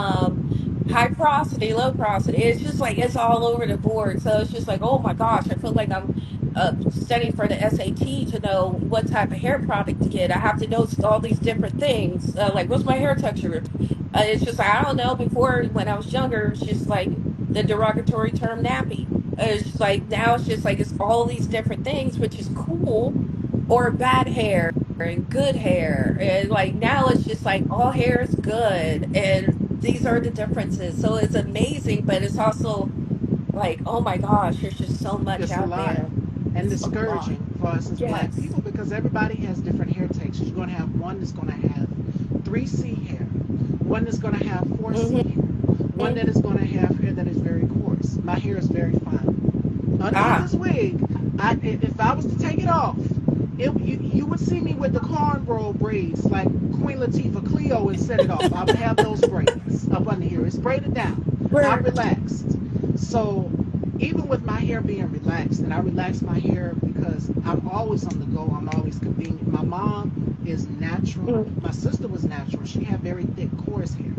high porosity, low porosity. It's just like it's all over the board. So it's just like, oh my gosh, I feel like I'm studying for the SAT to know what type of hair product to get. I have to know all these different things. Like, what's my hair texture? It's just like, I don't know. Before, when I was younger, it's just like the derogatory term nappy. It's just like now it's just like it's all these different things, which is cool, or bad hair and good hair. And like now it's just like all hair is good. And these are the differences. So it's amazing, but it's also like, oh my gosh, there's just so much It's a out lot there. and It's a lot. discouraging for us as black Yes. people because everybody has different hair textures. You're going to have one that's going to have 3C hair, one that's going to have 4C Hmm. hair, one that is going to have hair that is very coarse. My hair is very fine. Underneath Ah. this wig, if I was to take it off, you would see me with the cornrow braids like Queen Latifah, Cleo, and set it off. I would have those braids up under here. It's braided down. I'm Where? relaxed. So even with my hair being relaxed, and I relax my hair because I'm always on the go. I'm always convenient. My mom is natural. Mm. My sister was natural. She had very thick, coarse hair.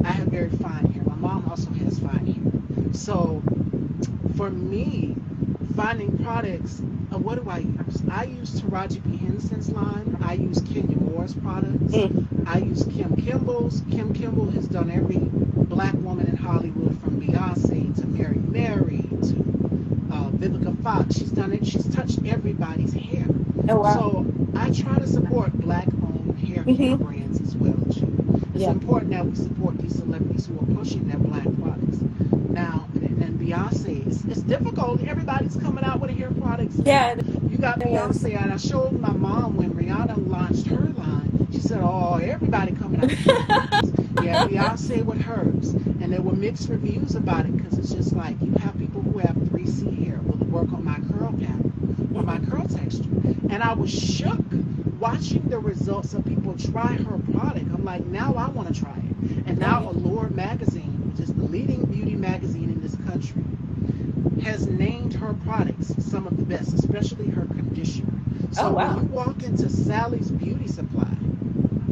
I have very fine hair. My mom also has fine hair. So for me, finding products, what do I use? I use Taraji P. Henson's line. I use Kenya Moore's products. Mm. I use Kim Kimball's. Kim Kimball has done every black woman in Hollywood from Beyonce to Mary to Vivica Fox. She's done it. She's touched everybody's hair. Oh wow. So I try to support black-owned hair care Hmm. brands as well too. It's Yeah. important that we support these celebrities who are pushing their black products. Now, and Beyonce, it's difficult. Everybody's coming out with hair products now. Yeah, it You got is. Beyonce, and I showed my mom when Rihanna launched her line. She said, "Oh, everybody coming out with hair products." Yeah, Beyonce with hers, and there were mixed reviews about it because it's just like you have people who have 3C hair. Will it work on my curl pattern or my Hmm. curl texture? And I was shook watching the results of people try her product. I'm like, now I want to try it. And Oh now yeah. Allure magazine, which is the leading beauty magazine in this country, has named her products some of the best, especially her conditioner. Oh So when you wow. walk into Sally's Beauty Supply,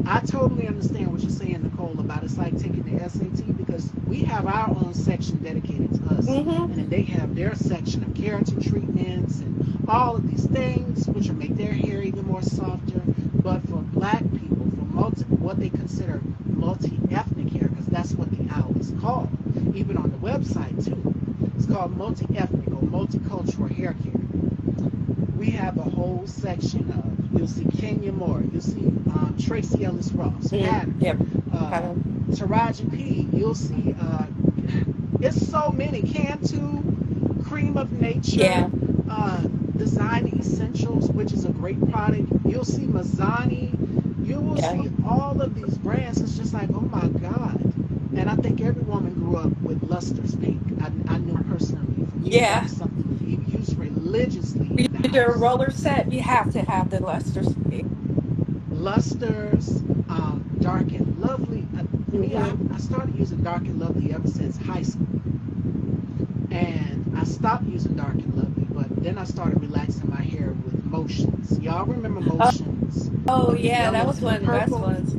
I totally understand what you're saying, Nicole, about it's like taking the SAT because we have our own section dedicated to us, Hmm. and then they have their section of keratin treatments and all of these things, which will make their hair even more softer. But for black people, for what they consider multi-ethnic hair, because that's what the owl is called, even on the website too, it's called multi-ethnic or multicultural hair care. We have a whole section of, you'll see Kenya Moore, you'll see Tracy Ellis Ross, Mm. Yep. Pattern, Kind Taraji P, you'll see, it's so many, Cantu, Cream of Nature, Yeah. uh, Design Essentials, which is a great product. You'll see Mazzani, you will Yeah. see all of these brands. It's just like, oh my God. And I think every woman grew up with Luster's Pink. I knew personally. For me, that Yeah. was something we used religiously You in the do a house. roller set, you have to have the luster speak. Luster's, Dark and Lovely. For me, Hmm. I started using Dark and Lovely ever since high school. And I stopped using Dark and Lovely, but then I started relaxing my hair with Motions. Y'all remember Oh, Motions oh with the yeah, that yellow was and the one of the best purple? ones.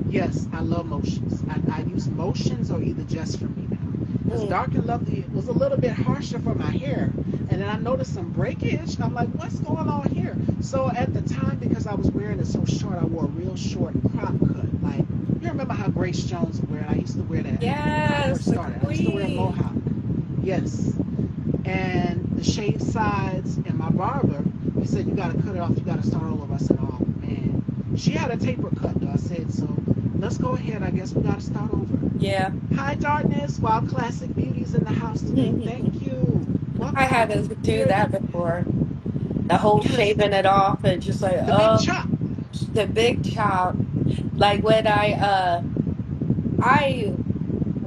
Yes, I love Motions. I use Motions or either Just For Me now. Because Mm. Dark and Lovely was a little bit harsher for my hair. And then I noticed some breakage. I'm like, what's going on here? So at the time, because I was wearing it so short, I wore a real short crop cut. Like, you remember how Grace Jones would wear it? I used to wear that when I Yes, first the started. I used to wear a queen. mohawk. Yes. And the shaved sides, and my barber, he said, you got to cut it off. You got to start all over. I said, oh, man. She had a taper cut, though. I said, so let's go ahead. I guess we got to start over. Yeah. Hi, Darkness. Wild Classic Beauties in the house today. Thank you. I had Welcome. to do We're, that before. The whole yes, shaving it off and just like, the big chop. the big chop. Like when I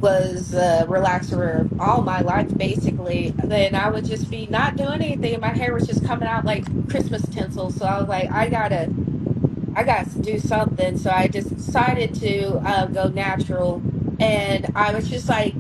was a relaxer all my life basically. Then I would just be not doing anything and my hair was just coming out like Christmas tinsel. So I was like, I got to do something. So I just decided to go natural. And I was just like,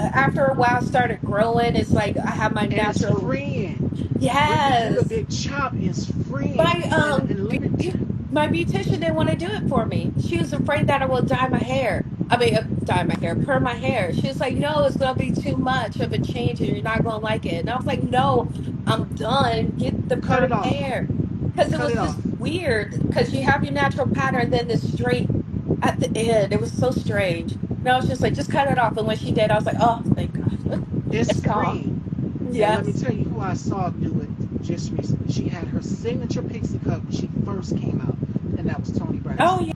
after a while, started growing. It's like I have my And it's natural. freeing. When you do the Yes. big chop, it's My freeing. And let me, my beautician didn't want to do it for me. She was afraid that I would dye my hair. I mean, dye my hair, perm my hair. She was like, no, it's gonna be too much of a change, and you're not gonna like it. And I was like, no, I'm done. Get the Cut it perm off. hair, because it Cut was it off. just weird. Because you have your natural pattern, then the straight at the end. It was so strange. And I was just like, just cut it off. And when she did, I was like, oh, thank God, It's it's gone. freeing. And let me Yes. tell you who I saw do it just recently. She had her signature pixie cut when she first came out, and that was Toni Oh, Braxton. When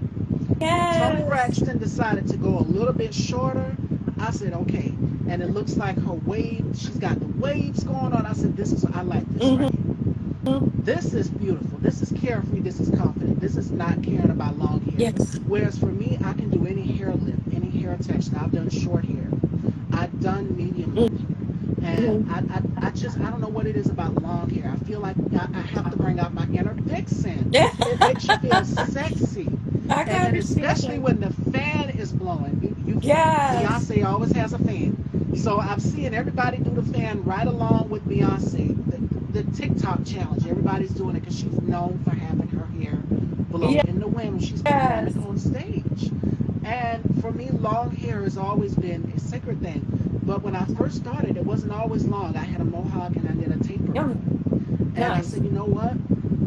Toni yes. Braxton decided to go a little bit shorter, I said, okay. And it looks like her wave, she's got the waves going on. I said, I like this right Mm-hmm. here. This is beautiful. This is carefree. This is confident. This is not caring about long hair. Yes. Whereas for me, I can do any hair length, any hair texture. I've done short hair. I've done medium length hair. Mm-hmm. And I don't know what it is about long hair. I feel like I have to bring out my inner vixen. Yeah. It makes you feel sexy. I can And understand especially that. when the fan is blowing. Yes. Beyonce always has a fan. So I'm seeing everybody do the fan right along with Beyonce. The TikTok challenge, everybody's doing it because she's known for having her hair blow in the wind when she's performing Yes. on stage. And for me, long hair has always been a sacred thing. But when I first started, it wasn't always long. I had a mohawk and I did a taper Yeah. cut. And I Nice. said, you know what?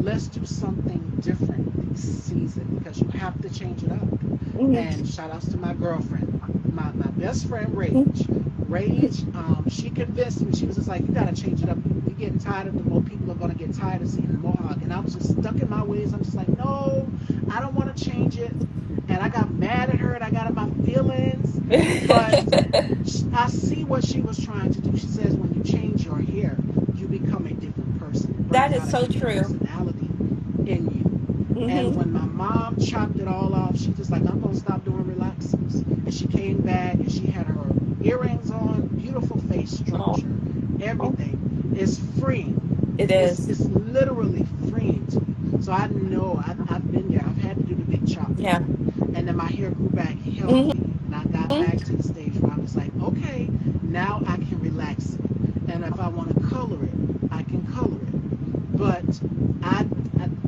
Let's do something different this season because you have to change it up. Mm-hmm. And shout outs to my girlfriend, my best friend, Mm-hmm. Rage. Rage, she convinced me. She was just like, you got to change it up. You're getting tired of the more people are going to get tired of seeing the mohawk. And I was just stuck in my ways. I'm just like, no, I don't want to change it. And I got mad at her and I got in my feelings. But I see what she was trying to do. She says when you change your hair, you become a different person. It That brings is out a so different true. personality in you. And Mm-hmm. when my mom chopped it all off, she just like, I'm gonna stop doing relaxers. And she came back and she had her earrings on, beautiful face Oh, structure, oh, everything. It's freeing. it It's is. it's literally freeing to me. So I know I've been there. I've had to do the big chop Yeah. before. And then my hair grew back Mm-hmm. healthy. And I got back to the stage where I was like, okay, now I can relax it. And if I want to color it, I can color it. But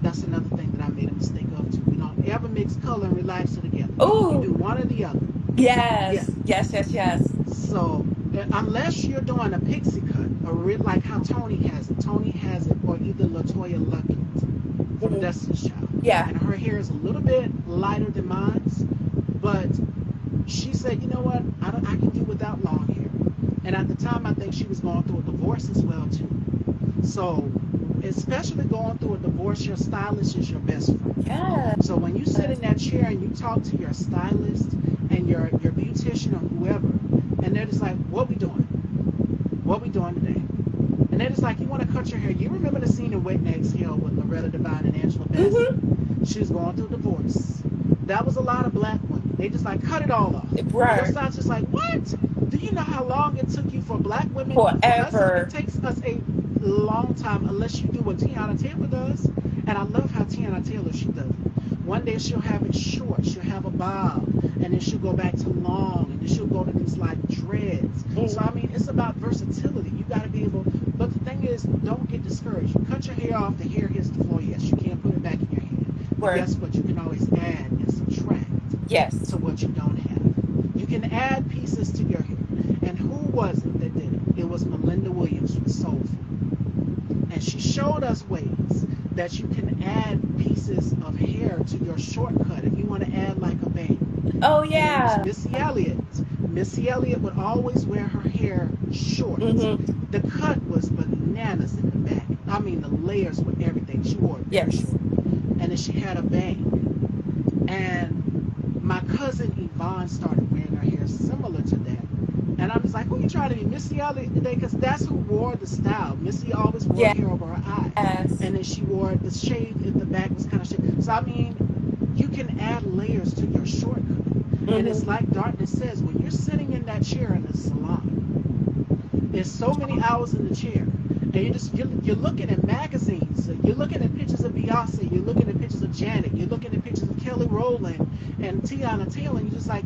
that's another thing that I made a mistake of too. We don't ever mix color and relaxer together. You do Oh, one or the other. Yeah. yes. Yes, yes, yes. So unless you're doing a pixie cut, or like how Toni has it, or either Latoya Luckett from Mm-hmm. Destiny's Child, Yeah. and her hair is a little bit lighter than mine's, but she said, you know what, I can do without long hair. And at the time, I think she was going through a divorce as well too. So, especially going through a divorce, your stylist is your best friend. Yes. So when you sit in that chair and you talk to your stylist and your beautician or whoever, and they're just like, "What we doing? What we doing today?" And they're just like, "You want to cut your hair?" You remember the scene in Wait and Exhale with Loretta Devine and Angela Bassett? Mm-hmm. She was going through divorce. That was a lot of black women. They just like cut it all off. And your Right. style's just like, "What? Do you know how long it took you for black women? Because it Forever. takes us a long time unless you do what Tiana Taylor does." And I love how Tiana Taylor, she does it. One day she'll have it short, she'll have a bob, and then she'll go back to long, and then she'll go to these like dreads. So I Mm-hmm. mean, it's about versatility. You got to be able. But the thing is, don't get discouraged. You cut your hair off, the hair hits the floor. Yes, you can't put it back in your hand. But Word. guess what? You can always add and subtract Yes. to what you don't have. You can add pieces to your hair. And who was it that did it? It was Melinda Williams with Soul Food. And she showed us ways that you can add pieces of hair to your shortcut if you want to add like a bang. Oh, And it was yeah. Missy Elliott. Missy Elliott would always wear her hair short. Mm-hmm. The cut was bananas in the back. I mean, the layers with everything. She wore it very Yes. short. And then she had a bang. And my cousin Yvonne started wearing her hair similar to that. And I was like, who you trying to be, Missy Elliott today? Because that's who wore the style. Missy always wore hair over her eyes. Yes. And then she wore the shade in the back was kind of shade. So, I mean, you can add layers to your shortcut. And it's Mm-hmm. like Darkness says, when you're sitting in that chair in the salon, there's so many hours in the chair. And you're looking at magazines. You're looking at pictures of Beyonce. You're looking at pictures of Janet. You're looking at pictures of Kelly Rowland and Tiana Taylor. And you're just like,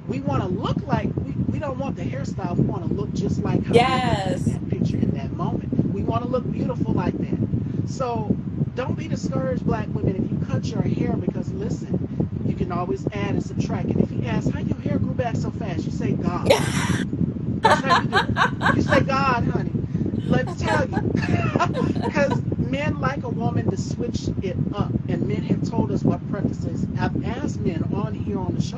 we want to look like, we don't want the hairstyle. We want to look just like how we're looking in Yes. that picture in that moment. We want to look beautiful like that. So don't be discouraged, black women, if you cut your hair, because listen, you can can always add and subtract. And if he asks how your hair grew back so fast, you say God. That's how you do it. You say God, honey. Let me tell you, because men like a woman to switch it up, and men have told us what preferences. I've asked men on here on the show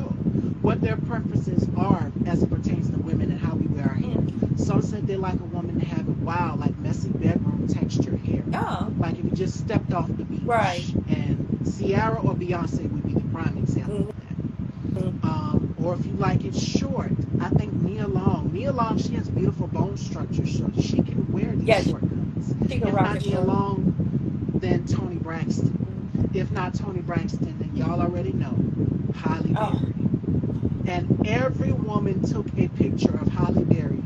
what their preferences are as it pertains to women and how we wear our hair. Some said they like a woman to have it wild, like messy bedroom textured hair, Oh, like if you just stepped off the right. beach. And Ciara or Beyonce would be the prime example Mhm. of that. Or if you like it short, I think Nia Long. Nia Long, she has beautiful bone structure, so she can wear these Yeah, short cuts. she can If rock it not Nia short. Long, then Toni Mhm. Braxton. If not Toni Braxton, then y'all already know Halle Oh, Berry. And every woman took a picture of Halle Berry.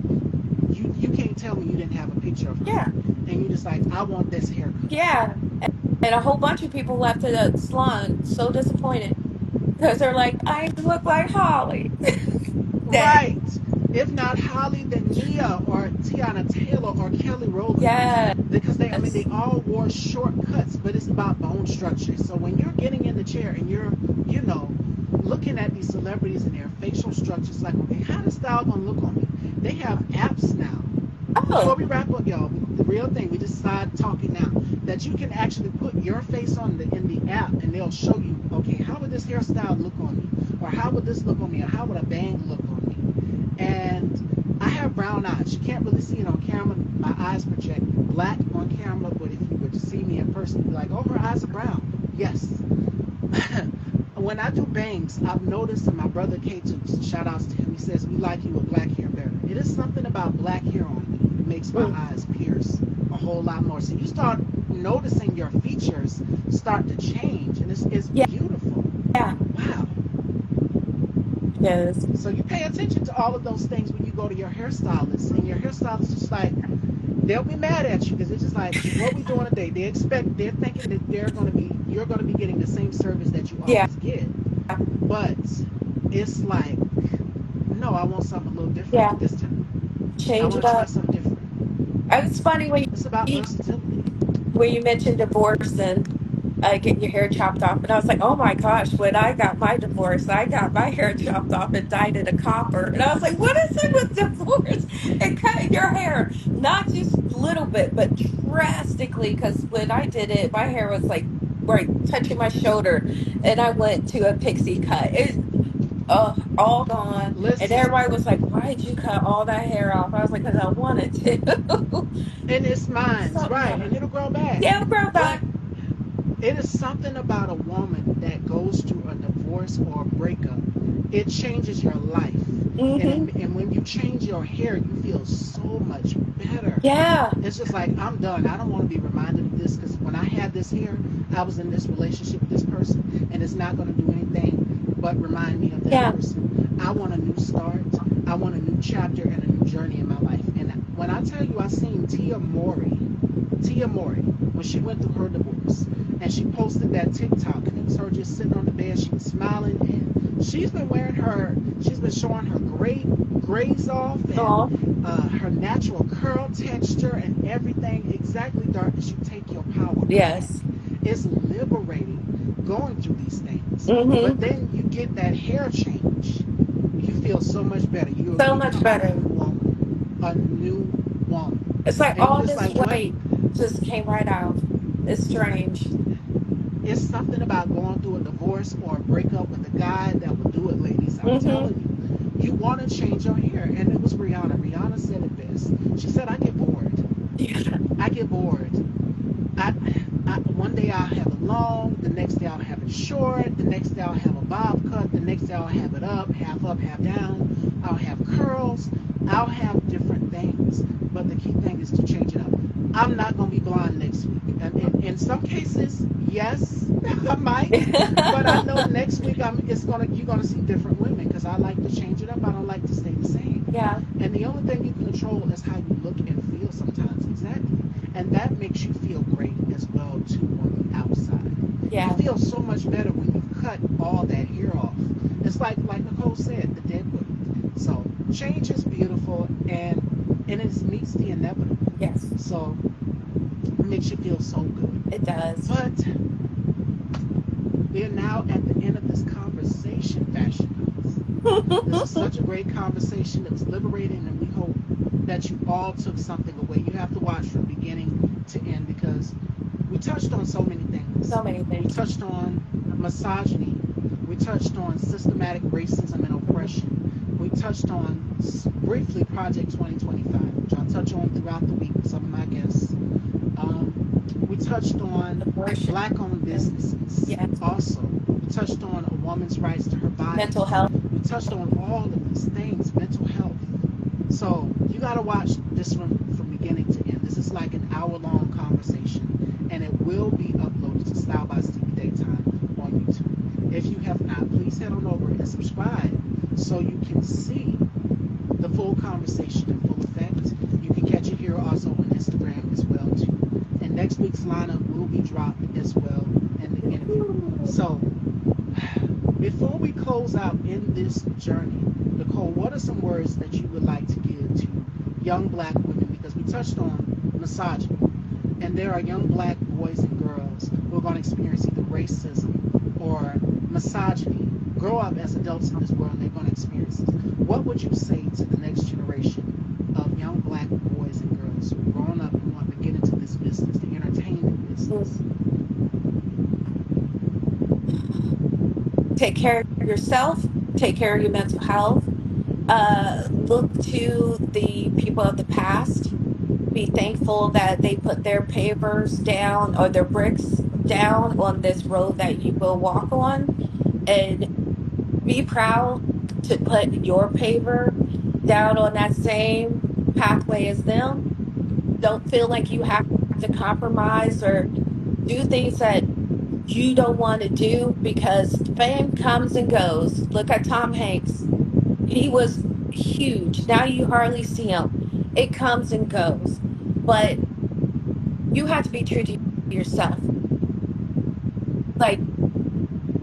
You can't tell me you didn't have a picture of her. yeah, And you just like, I want this haircut. yeah. And a whole bunch of people left the salon so disappointed because they're like, I look like Holly. Dang. Right. If not Holly, then Nia or Tiana Taylor or Kelly Rowland. Yes. Because they all wore short cuts, but it's about bone structure. So when you're getting in the chair and you're, you know, looking at these celebrities and their facial structures, like, okay, how does style gonna look on me? They have apps now. Before Oh, we wrap up, y'all, the real thing, we just started talking now, that you can actually put your face on in the app and they'll show you, okay, how would this hairstyle look on me? Or how would this look on me? Or how would a bang look on me? And I have brown eyes. You can't really see it on camera. My eyes project black on camera, but if you were to see me in person, you'd be like, oh, her eyes are brown. Yes. When I do bangs, I've noticed, and my brother K2, shout outs to him, he says, we like you with black hair better. It is something about black hair on me that makes my mm, eyes pierce a whole lot more. So you start noticing your features start to change, and it's yeah, beautiful. yeah. Wow. Yes. So you pay attention to all of those things when you go to your hairstylist, and your hairstylist is just like, they'll be mad at you because it's just like, what we doing today? They're thinking that you're gonna be getting the same service that you Yeah. always get, but it's like, no, I want something a little Yeah. different this time. I Change it want to try up. something different. It's funny It's about you versatility. when you mentioned divorce and getting your hair chopped off, and I was like, oh my gosh, when I got my divorce, I got my hair chopped off and dyed it a copper, and I was like, what is it with divorce and cutting your hair? Not just a little bit, but drastically. Because when I did it, my hair was like right touching my shoulder, and I went to a pixie cut. It all gone, and everybody Listen, was like, why did you cut all that hair off? I was like, because I wanted to. and it's mine's Something right, about and it. it'll grow back. Yeah, girl, But back. it is something about a woman that goes through a divorce or a breakup. It changes your life. Mm-hmm. And when you change your hair, you feel so much better. Yeah. It's just like, I'm done. I don't want to be reminded of this because when I had this hair, I was in this relationship with this person, and it's not going to do anything but remind me of that Yeah. person. I want a new start. I want a new chapter and a new journey in my life. And when I tell you, I seen Tia Mori, when she went through her divorce, and she posted that TikTok, and it was her just sitting on the bed. She was smiling, and she's been showing her grays off, Oh, and her natural curl texture, and everything. Exactly, darkness. You take your power back. yes. It's liberating going through these things, Mm-hmm. but then you get that hair change. You feel so much better. You So much become a better. new woman, a new woman, It's like and you all just this like, what? weight just came right out. It's strange. It's something about going through a divorce or a breakup with a guy that will do it, ladies. I'm Mm-hmm. telling you. You want to change your hair. And it was Rihanna. Rihanna said it best. She said, I get bored. Yeah. I get bored. One day I'll have it long, the next day I'll have it short, the next day I'll have a bob cut, the next day I'll have it up, half down, I'll have curls, I'll have different things. But the key thing is to change it up. I'm not going to be blonde next week. And in some cases, yes, I might. But I know next week you're gonna see different women because I like to change it up. I don't like to stay the same. Yeah. And the only thing you control is how you look and feel sometimes. Exactly. And that makes you feel great as well too on the outside. You Yeah. feel so much better when you cut all that hair off. It's like Nicole said, the deadwood. So change is beautiful, and it meets the inevitable. Yes. So it makes you feel so good. It does. But We are now at the end of this conversation, Fashion House. This is such a great conversation. It was liberating, and we hope that you all took something away. You have to watch from beginning to end because we touched on so many things. So many We things. touched on misogyny. We touched on systematic racism and oppression. We touched on briefly Project 2025, which I'll touch on throughout the week with some of my guests. We touched on Abortion. black-owned businesses. Yes. Also, we touched on a woman's rights to her body. Mental health. We touched on all of these things, mental health. So you got to watch this from beginning to end. This is like an hour-long conversation, and it will be uploaded to Style by Stevie Daytime on YouTube. If you have not, please head on over and subscribe so you can see the full conversation in full effect. You can catch it here also on Instagram as well too. And next week's lineup will be dropped as well in the interview. So before we close out in this journey, Nicole, what are some words that you would like to give to young black women? Because we touched on misogyny, and there are young black boys and girls who are going to experience either racism or misogyny, grow up as adults in this world, and they're going to experience it. What would you say to the next generation of young black boys and girls who are growing up and want to get into this business, the entertainment business? Take care of yourself. Take care of your mental health. Look to the people of the past. Be thankful that they put their pavers down or their bricks down on this road that you will walk on. And be proud to put your paver down on that same pathway as them. Don't feel like you have to compromise or do things that you don't want to do because fame comes and goes. Look at Tom Hanks. He was huge. Now you hardly see him. It comes and goes. But you have to be true to yourself. Like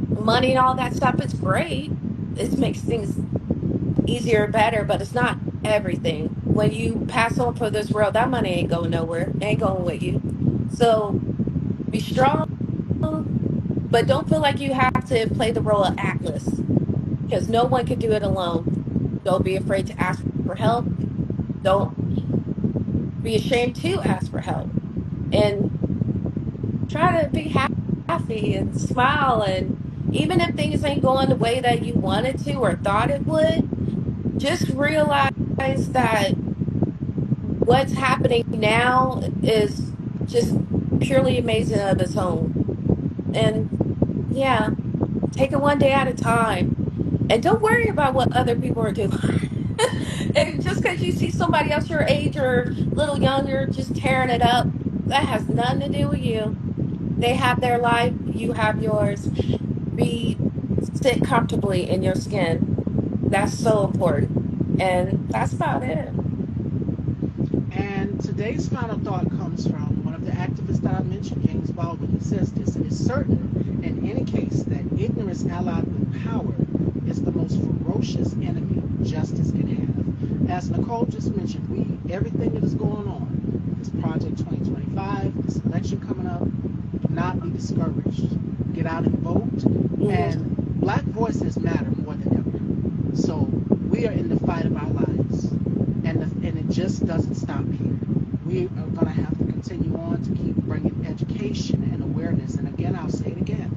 money and all that stuff is great. It makes things easier, better, but it's not everything. When you pass on for this world, that money ain't going nowhere. It ain't going with you. So be strong, but don't feel like you have to play the role of Atlas because no one can do it alone. Don't be afraid to ask for help. Don't be ashamed to ask for help. And try to be happy and smile. And even if things ain't going the way that you wanted to or thought it would, just realize that what's happening now is just purely amazing of its own. And yeah, take it one day at a time. And don't worry about what other people are doing. And just because you see somebody else your age or a little younger just tearing it up, that has nothing to do with you. They have their life, you have yours. Be sit comfortably in your skin. That's so important. And that's about it. And today's final thought comes from one of the activists that I mentioned, James Baldwin. He says this: it is certain in any case that ignorance allied with power is the most ferocious enemy justice can have. As Nicole just mentioned, everything that is going on, this Project 2025, this election coming up, do not be discouraged. Get out and vote. Mhm. And black voices matter more than ever. So we are in the fight of our lives, and it just doesn't stop here. We are going to have to continue on to keep bringing education and awareness. And again, I'll say it again: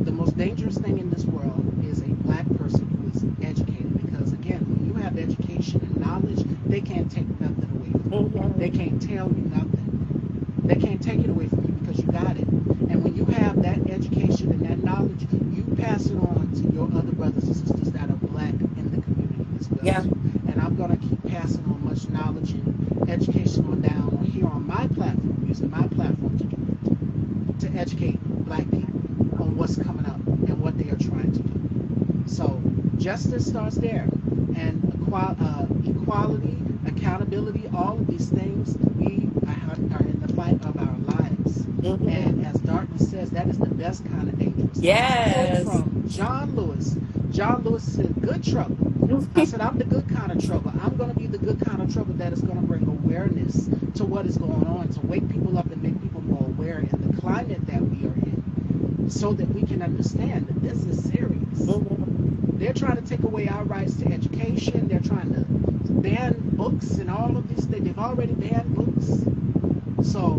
the most dangerous thing in this world is a black person who is educated. Because again, when you have education and knowledge, they can't take nothing away from you. Mhm. They can't tell you nothing. They can't take it away from you because you got it. And when you have that education and that knowledge, you pass it on to your other brothers and sisters that are black in the community as well Yeah. too. And I'm gonna keep passing on much knowledge and education on down on here on my platform, using my platform to do it, to educate black people on what's coming up and what they are trying to do. So justice starts there, and equality, accountability, all of these things, we are in the fight of our lives. Mhm. And as Darkness says, that is the best kind of dangerous. This is a quote Yes. from John Lewis. John Lewis said, "Good trouble." I said, "I'm the good kind of trouble. I'm going to be the good kind of trouble that is going to bring awareness to what is going on, to wake people up and make people more aware in the climate that we are in." so that we can understand that this is serious. Hmm. They're trying to take away our rights to education. They're trying to ban books and all of these things. They've already banned books. So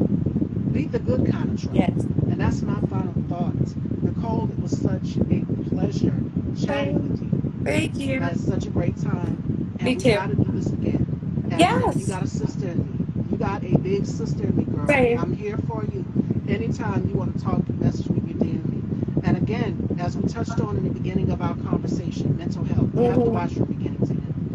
be the good kind of trouble. Yes. And that's my final thought. Nicole, it was such a pleasure chatting Thank with you. thank I you. had such a great time. Me And we too. got to do this again. And remember, you Yes. got a sister in me. You got a big sister in me, girl. Same. I'm here for you. Anytime you want to talk, message me, you DM me. And again, as we touched on in the beginning of our conversation, mental health. You have to Hmm. watch from beginning to end.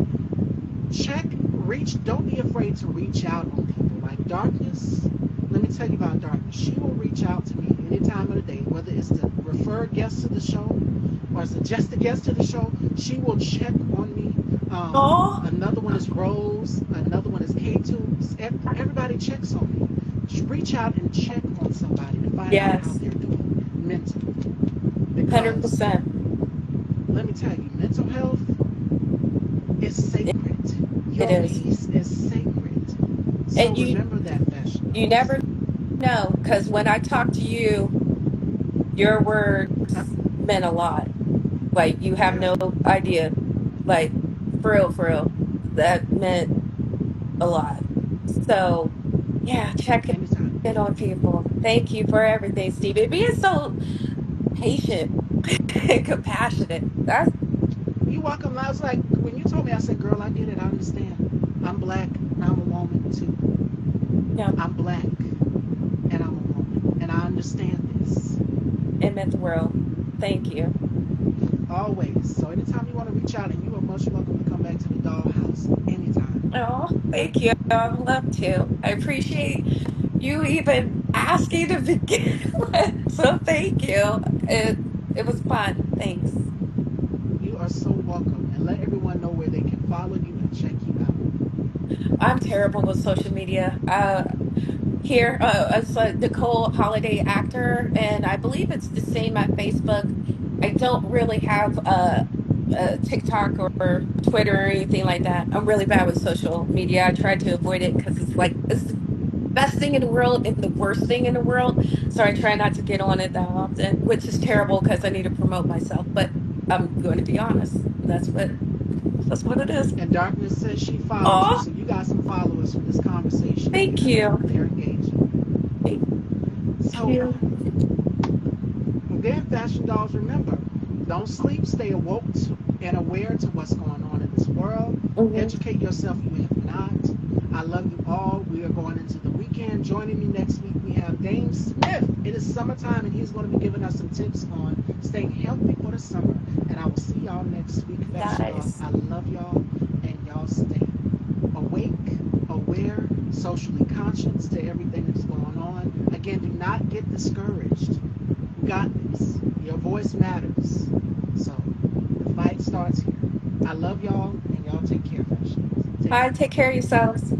Check, reach, don't be afraid to reach out on people. Like darkness, let me tell you about darkness. She will reach out to me any time of the day, whether it's to refer guests to the show or suggest a guest to the show. She will check on me. Oh, Another one is Rose. Another one is K2. Everybody checks on me. Just reach out and check on somebody to find out how yes. they're doing mentally. Because 100%. let me tell you, mental health is It, sacred. it Your is. peace is sacred. So And remember that, fashion you dolls. never know, because when I talk to you, your words meant a lot. Like you have Yeah, no idea. Like for real. That meant a lot. So yeah, check in anytime. on people. Thank you for everything, Stevie. Being so patient and compassionate. That's You welcome. I was like, when you told me, I said, girl, I get it. I understand. I'm black. I'm a woman too. yeah, I'm black and I'm a woman. And I understand this. it meant the world. Thank you. Always. So anytime you want to reach out, and you are most welcome to come back to the dollhouse anytime. Oh, thank you. I would love to. I appreciate you even asking to begin with. So thank you. It was fun. Thanks. You are so welcome. And let everyone know where they can follow you and check you out. I'm terrible with social media. Here, it's a Nicole Holliday actor, and I believe it's the same at Facebook. I don't really have a TikTok or Twitter or anything like that. I'm really bad with social media. I try to avoid it because it's like it's the best thing in the world and the worst thing in the world. So I try not to get on it that often, which is terrible because I need to promote myself. But I'm going to be honest. That's what it is. And Darkness says she follows you. Oh, So you got some followers from this conversation thank here. you. They're engaging. Thank So you. again, fashion dolls, remember, don't sleep, stay awoke and aware to what's going on in this world. Hmm. Educate yourself, you have not. I love you all. We are going into the weekend. Joining me next week, we have Dame Smith. It is summertime, and he's going to be giving us some tips on staying healthy for the summer. And I will see y'all next week, fashion dolls. Guys. I love y'all, and y'all stay awake, aware, socially conscious to everything that's going on. Again, do not get discouraged. You got this. Your voice matters. So the fight starts here. I love y'all, and y'all take care, fashion. Take Bye. care. Take care of yourselves.